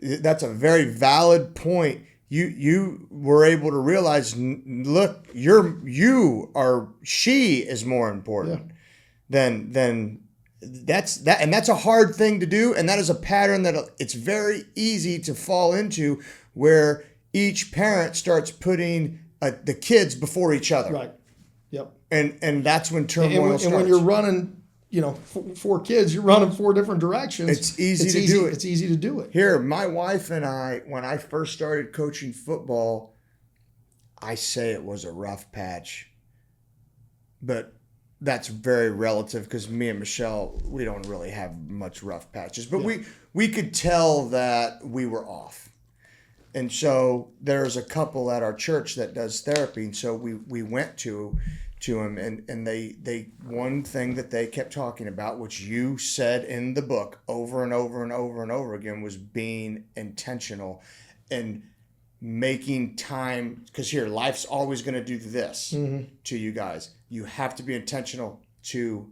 that's a very valid point. You were able to realize, look, she is more important than that's a hard thing to do, and that is a pattern that it's very easy to fall into, where each parent starts putting the kids before each other. Right. Yep. And that's when turmoil starts. And when you're running, four kids, you're running 4 different directions. It's easy to do it. It's easy to do it. Here, my wife and I, when I first started coaching football, I say it was a rough patch, but that's very relative, because me and Michelle, we don't really have much rough patches, but we could tell that we were off. And so there's a couple at our church that does therapy, and so we went to him, and they one thing that they kept talking about, which you said in the book over and over and over and over again, was being intentional and making time, because here, life's always going to do this to you guys. You have to be intentional to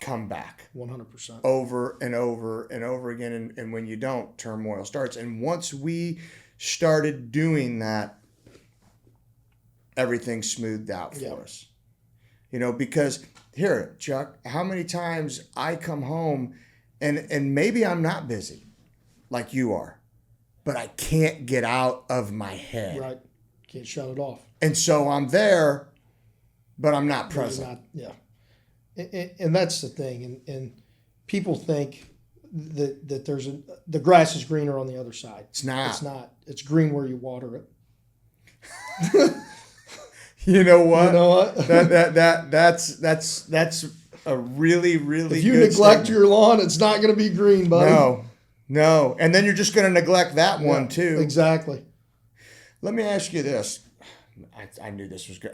come back 100% over and over and over again. And when you don't, turmoil starts. And once we started doing that, everything smoothed out for us. Because here, Chuck, how many times I come home and maybe I'm not busy like you are, but I can't get out of my head. Right. Can't shut it off. And so I'm there, but I'm not present. And that's the thing. And people think that the grass is greener on the other side. It's not. It's not. It's green where you water it. You know what? That's a really, really. If you good neglect statement. your lawn, it's not going to be green, buddy. No, and then you're just going to neglect that one too. Exactly. Let me ask you this. I knew this was good.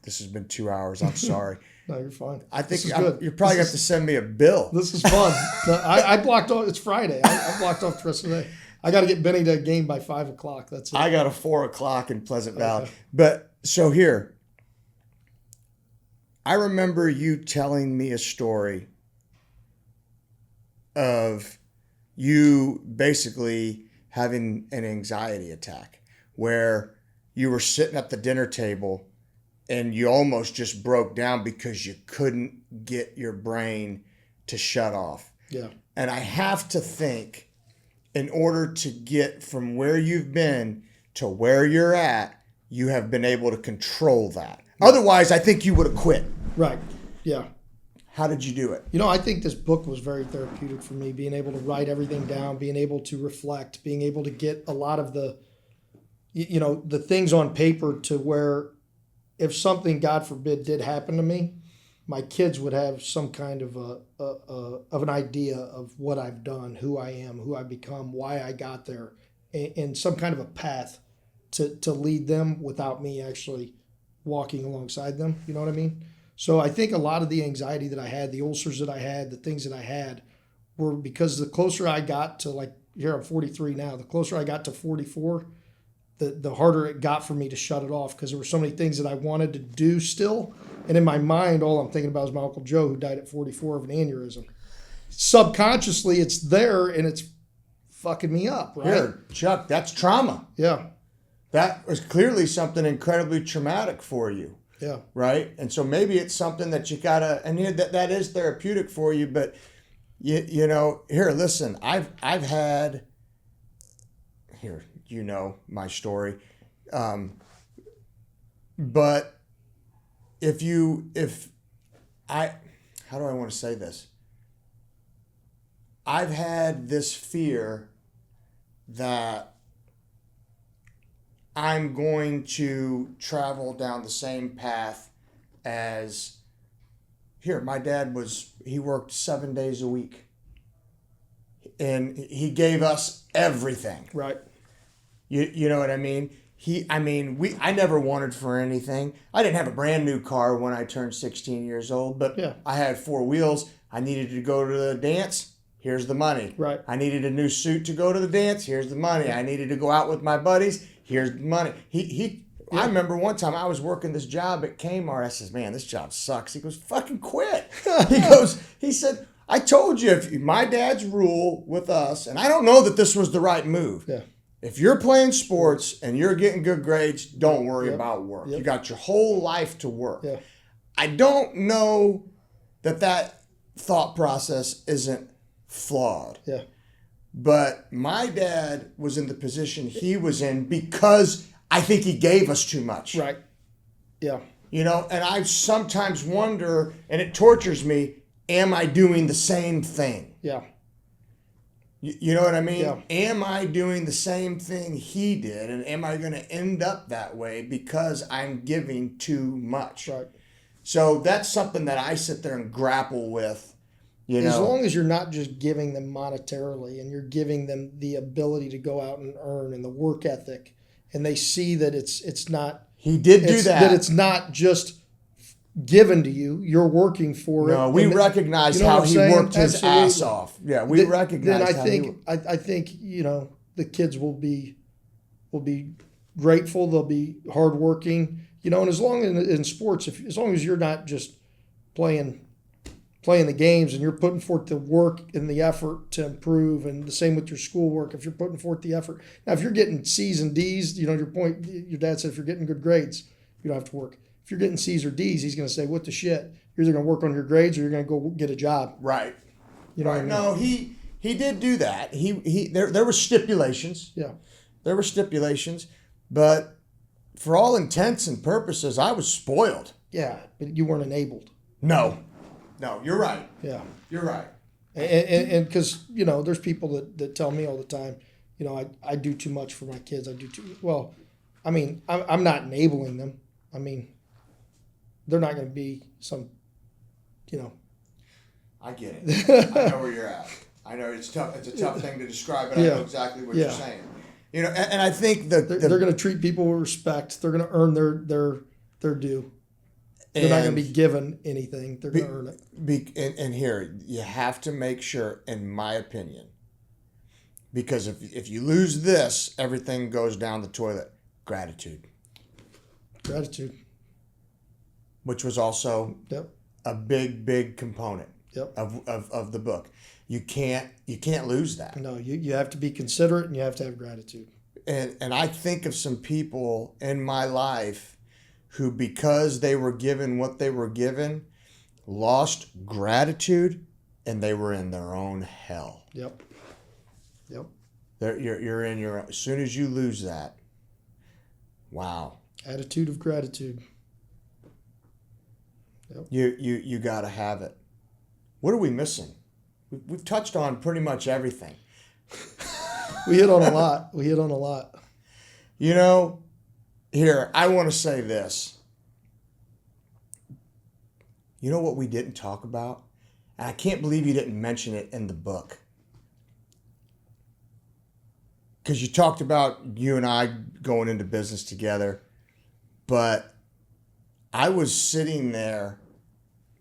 This has been 2 hours. I'm sorry. No, you're fine. I think you're probably going to have to send me a bill. This is fun. I blocked off. It's Friday. I blocked off the rest of the day. I got to get Benny to a game by 5 o'clock. That's it. I got a 4 o'clock in Pleasant Valley. Okay. But so here, I remember you telling me a story of you basically having an anxiety attack, where you were sitting at the dinner table and you almost just broke down because you couldn't get your brain to shut off. Yeah. And I have to think, in order to get from where you've been to where you're at, you have been able to control that. Otherwise, I think you would have quit. Right. Yeah. How did you do it? I think this book was very therapeutic for me, being able to write everything down, being able to reflect, being able to get a lot of the things on paper to where if something, God forbid, did happen to me, my kids would have some kind of an idea of what I've done, who I am, who I've become, why I got there, and some kind of a path to lead them without me actually walking alongside them. You know what I mean? So I think a lot of the anxiety that I had, the ulcers that I had, the things that I had were because the closer I got to, like, here I'm 43 now, the closer I got to 44, the harder it got for me to shut it off because there were so many things that I wanted to do still. And in my mind, all I'm thinking about is my Uncle Joe, who died at 44 of an aneurysm. Subconsciously, it's there and it's fucking me up, right? Here, Chuck, that's trauma. Yeah. That was clearly something incredibly traumatic for you. Yeah. Right? And so maybe it's something that you gotta, and that is therapeutic for you, but here, listen, I've had, here, my story. But how do I want to say this? I've had this fear that I'm going to travel down the same path as, here, my dad he worked 7 days a week. And he gave us everything. Right. You know what I mean? I never wanted for anything. I didn't have a brand new car when I turned 16 years old, but yeah. I had 4 wheels. I needed to go to the dance. Here's the money. Right. I needed a new suit to go to the dance. Here's the money. I needed to go out with my buddies. Here's the money. I remember one time I was working this job at Kmart. I says, man, this job sucks. He goes, fucking quit. He said, I told you, my dad's rule with us, and I don't know that this was the right move. Yeah. If you're playing sports and you're getting good grades, don't worry about work. Yep. You got your whole life to work. Yeah. I don't know that thought process isn't flawed. Yeah. But my dad was in the position he was in because I think he gave us too much. Right. Yeah. And I sometimes wonder, and it tortures me, am I doing the same thing? Yeah. You know what I mean? Yeah. Am I doing the same thing he did? And am I going to end up that way because I'm giving too much? Right. So that's something that I sit there and grapple with. As long as you're not just giving them monetarily and you're giving them the ability to go out and earn and the work ethic, and they see that it's not. He did do that. That it's not just given to you. You're working for it. No, we recognize how he worked his ass off. Yeah, we recognize. Then I think the kids will be grateful. They'll be hardworking. And as long as in sports, as long as you're not just playing the games and you're putting forth the work and the effort to improve, and the same with your schoolwork. If you're putting forth the effort, now if you're getting C's and D's, your dad said if you're getting good grades, you don't have to work. If you're getting C's or D's, he's going to say, what the shit? You're either going to work on your grades or you're going to go get a job. Right. What I mean? No, he did do that. There were stipulations. Yeah. There were stipulations, but for all intents and purposes, I was spoiled. Yeah, but you weren't enabled. No, you're right. Yeah. You're right. And because, there's people that tell me all the time, I do too much for my kids. I'm not enabling them. They're not going to be some, I get it. I know where you're at. I know it's tough. It's a tough thing to describe, but I know exactly what you're saying. And I think they're going to treat people with respect. They're going to earn their due. They're not going to be given anything. They're going to earn it. And here, you have to make sure, in my opinion, because if you lose this, everything goes down the toilet. Gratitude. Which was also a big component of the book. You can't lose that. No, you have to be considerate and you have to have gratitude. And I think of some people in my life who, because they were given what they were given, lost gratitude, and they were in their own hell. Yep. You're in your, as soon as you lose that, wow. Attitude of gratitude. Yep. You got to have it. What are we missing? We've touched on pretty much everything. We hit on a lot. You know, here, I want to say this. You know what we didn't talk about? And I can't believe you didn't mention it in the book. Because you talked about you and I going into business together. But I was sitting there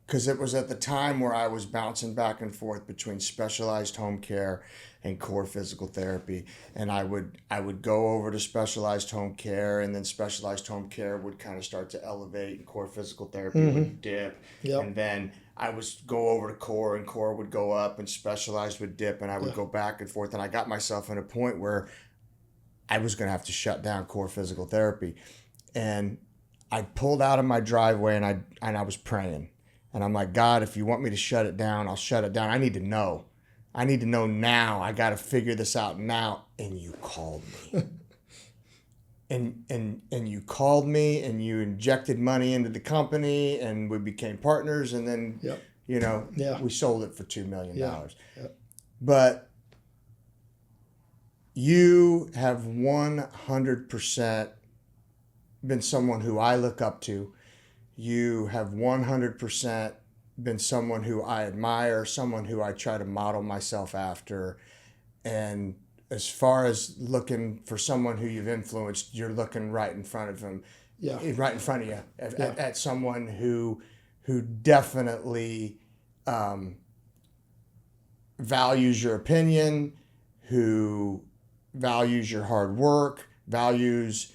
because it was at the time where I was bouncing back and forth between specialized home care and core physical therapy. And I would go over to specialized home care, and then specialized home care would kind of start to elevate, and core physical therapy would dip. Yep. And then I would go over to core, and core would go up, and specialized would dip, and I would go back and forth. And I got myself in a point where I was going to have to shut down core physical therapy. And I pulled out of my driveway, and I was praying. And I'm like, God, if you want me to shut it down, I'll shut it down. I need to know. I need to know now. I got to figure this out now. And you called me. and you called me, and you injected money into the company, and we became partners. And then, we sold it for $2 million. Yep. But you have 100% been someone who I look up to. You have 100% been someone who I admire, someone who I try to model myself after. And as far as looking for someone who you've influenced, you're looking right in front of them, right in front of you, at someone who definitely values your opinion, who values your hard work, values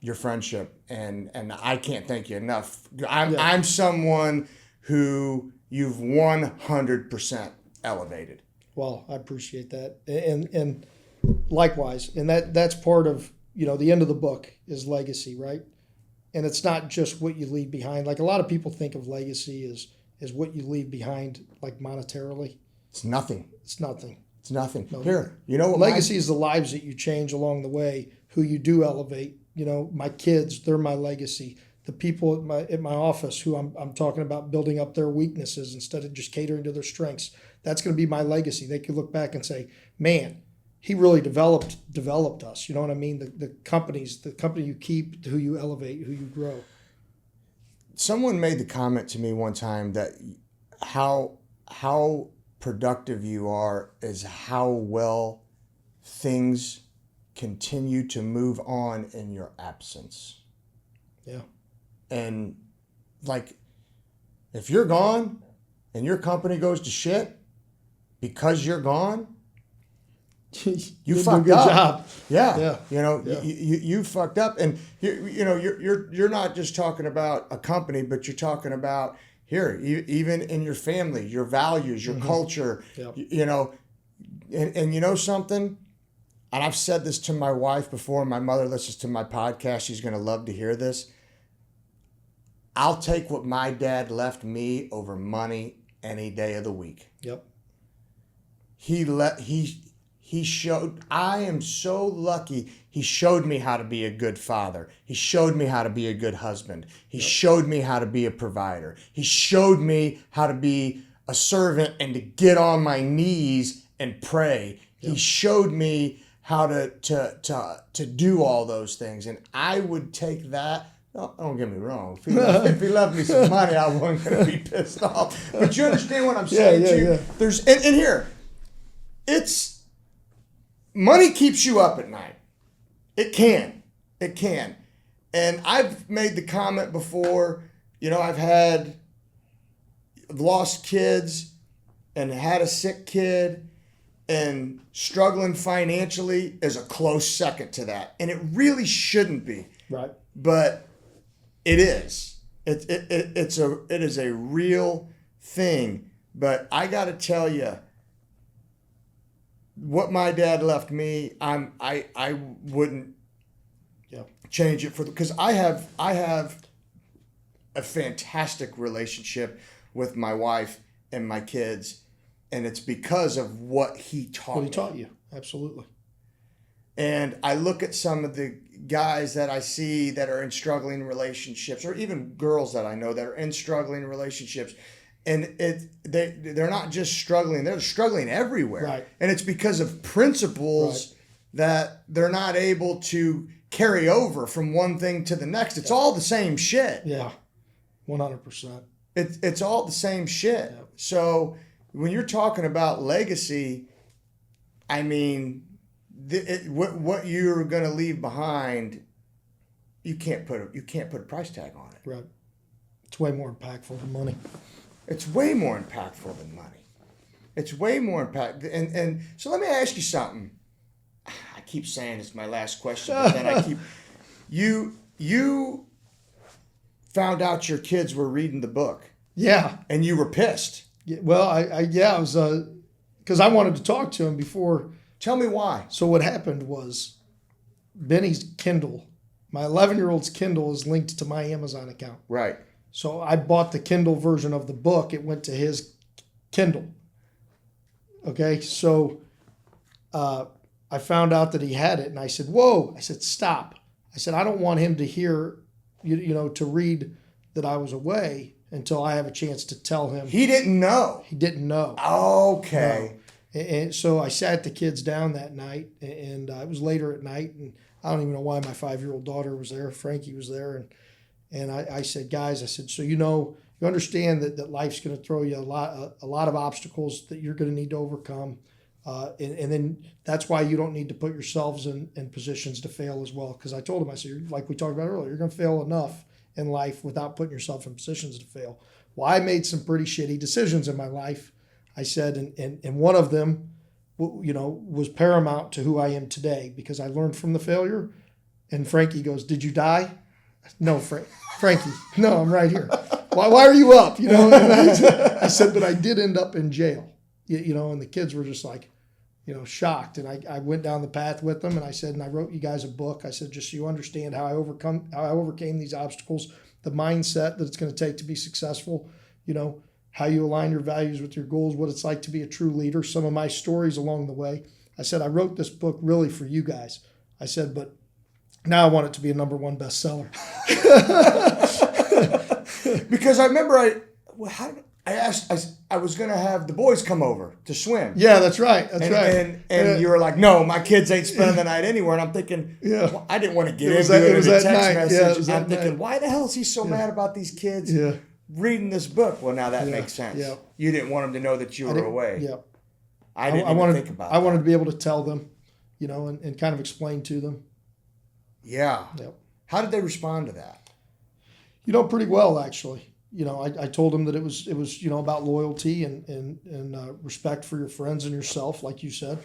your friendship, and I can't thank you enough. I'm someone who you've 100% elevated. Well, I appreciate that, and likewise, and that's part of the end of the book is legacy, right? And it's not just what you leave behind. Like a lot of people think of legacy as what you leave behind, like monetarily. It's nothing. It's nothing. It's nothing. No, Here, you know what? Legacy is the lives that you change along the way, who you do elevate. My kids, they're my legacy. The people at my office who I'm talking about building up their weaknesses instead of just catering to their strengths. That's going to be my legacy. They could look back and say, man, he really developed us. You know what I mean? The company you keep, who you elevate, who you grow. Someone made the comment to me one time that how productive you are is how well things continue to move on in your absence. Yeah. And like, if you're gone and your company goes to shit because you're gone, you fucked do a good up. Job. Yeah. You fucked up, and you're not just talking about a company, but you're talking about here, even in your family, your values, your culture. Yep. And you know something. And I've said this to my wife before. My mother listens to my podcast. She's going to love to hear this. I'll take what my dad left me over money any day of the week. Yep. He showed, I am so lucky. He showed me how to be a good father. He showed me how to be a good husband. He showed me how to be a provider. He showed me how to be a servant and to get on my knees and pray. Yep. He showed me how to do all those things. And I would take that. Don't get me wrong. If he left me some money, I wasn't going to be pissed off. But you understand what I'm saying to you? Yeah. There's and here, it's money keeps you up at night. It can. And I've made the comment before, I've lost kids and had a sick kid, and struggling financially is a close second to that. And it really shouldn't be. Right. But it is. It is a real thing. But I got to tell you, what my dad left me, I wouldn't change it because I have a fantastic relationship with my wife and my kids, and it's because of what he taught me. What he taught you, absolutely. And I look at some of the guys that I see that are in struggling relationships, or even girls that I know that are in struggling relationships, and they're not just struggling; they're struggling everywhere. Right. And it's because of principles that they're not able to carry over from one thing to the next. It's all the same shit. Yeah, 100%. It's all the same shit. Yeah. So when you're talking about legacy, I mean, what you're going to leave behind, you can't put a price tag on it. Right. It's way more impactful than money. It's way more impactful than money. It's way more impactful. And so let me ask you something. I keep saying it's my last question, but then I keep you found out your kids were reading the book. Yeah. And you were pissed. Yeah, well, I was because I wanted to talk to him before. Tell me why. So what happened was Benny's Kindle, my 11-year-old's Kindle is linked to my Amazon account. Right. So I bought the Kindle version of the book. It went to his Kindle. Okay. So I found out that he had it, and I said, whoa. I said, stop. I said, I don't want him to hear, to read that I was away until I have a chance to tell him. He didn't know. He didn't know. Okay. No. And so I sat the kids down that night, and it was later at night, and I don't even know why my 5-year-old daughter was there. Frankie was there, and I said, guys, I said, so you understand that life's going to throw you a lot of obstacles that you're going to need to overcome. And then that's why you don't need to put yourselves in positions to fail as well. Because I told him, I said, like we talked about earlier, you're going to fail enough in life without putting yourself in positions to fail. Well, I made some pretty shitty decisions in my life, I said, and one of them, was paramount to who I am today because I learned from the failure. And Frankie goes, did you die? No, Frankie, no, I'm right here. Why are you up? And I said, but I did end up in jail, and the kids were just like, shocked. And I went down the path with them, and I said, and I wrote you guys a book. I said, just so you understand how I overcame these obstacles, the mindset that it's going to take to be successful, how you align your values with your goals, what it's like to be a true leader, some of my stories along the way. I said, I wrote this book really for you guys. I said, but now I want it to be a #1 bestseller. Because I remember I was going to have the boys come over to swim. Yeah, that's right. That's right. And you were like, no, my kids ain't spending the night anywhere. And I'm thinking, well, I didn't want to get into it in a text message. I'm thinking, why the hell is he so mad about these kids reading this book? Well, now that makes sense. Yeah. You didn't want them to know that you were away. Yeah. I didn't even think about that. I wanted to be able to tell them, and kind of explain to them. Yeah. Yep. How did they respond to that? Pretty well, actually. I told them that it was about loyalty and respect for your friends and yourself, like you said,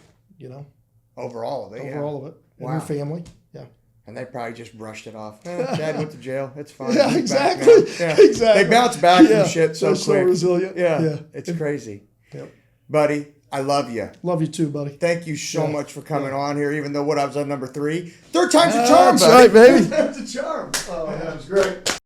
Overall of it. Overall of it. And your family. Yeah. And they probably just brushed it off. Dad went to jail. It's fine. Yeah, He's exactly. Yeah. Exactly. They bounce back from shit so They're quick. so resilient. Yeah. It's crazy. Yep. Buddy, I love you. Love you too, buddy. Thank you so much for coming on here, even though I was on number 3. Third time's a charm, that's buddy. right, baby. Third time's a charm. Oh, that was great.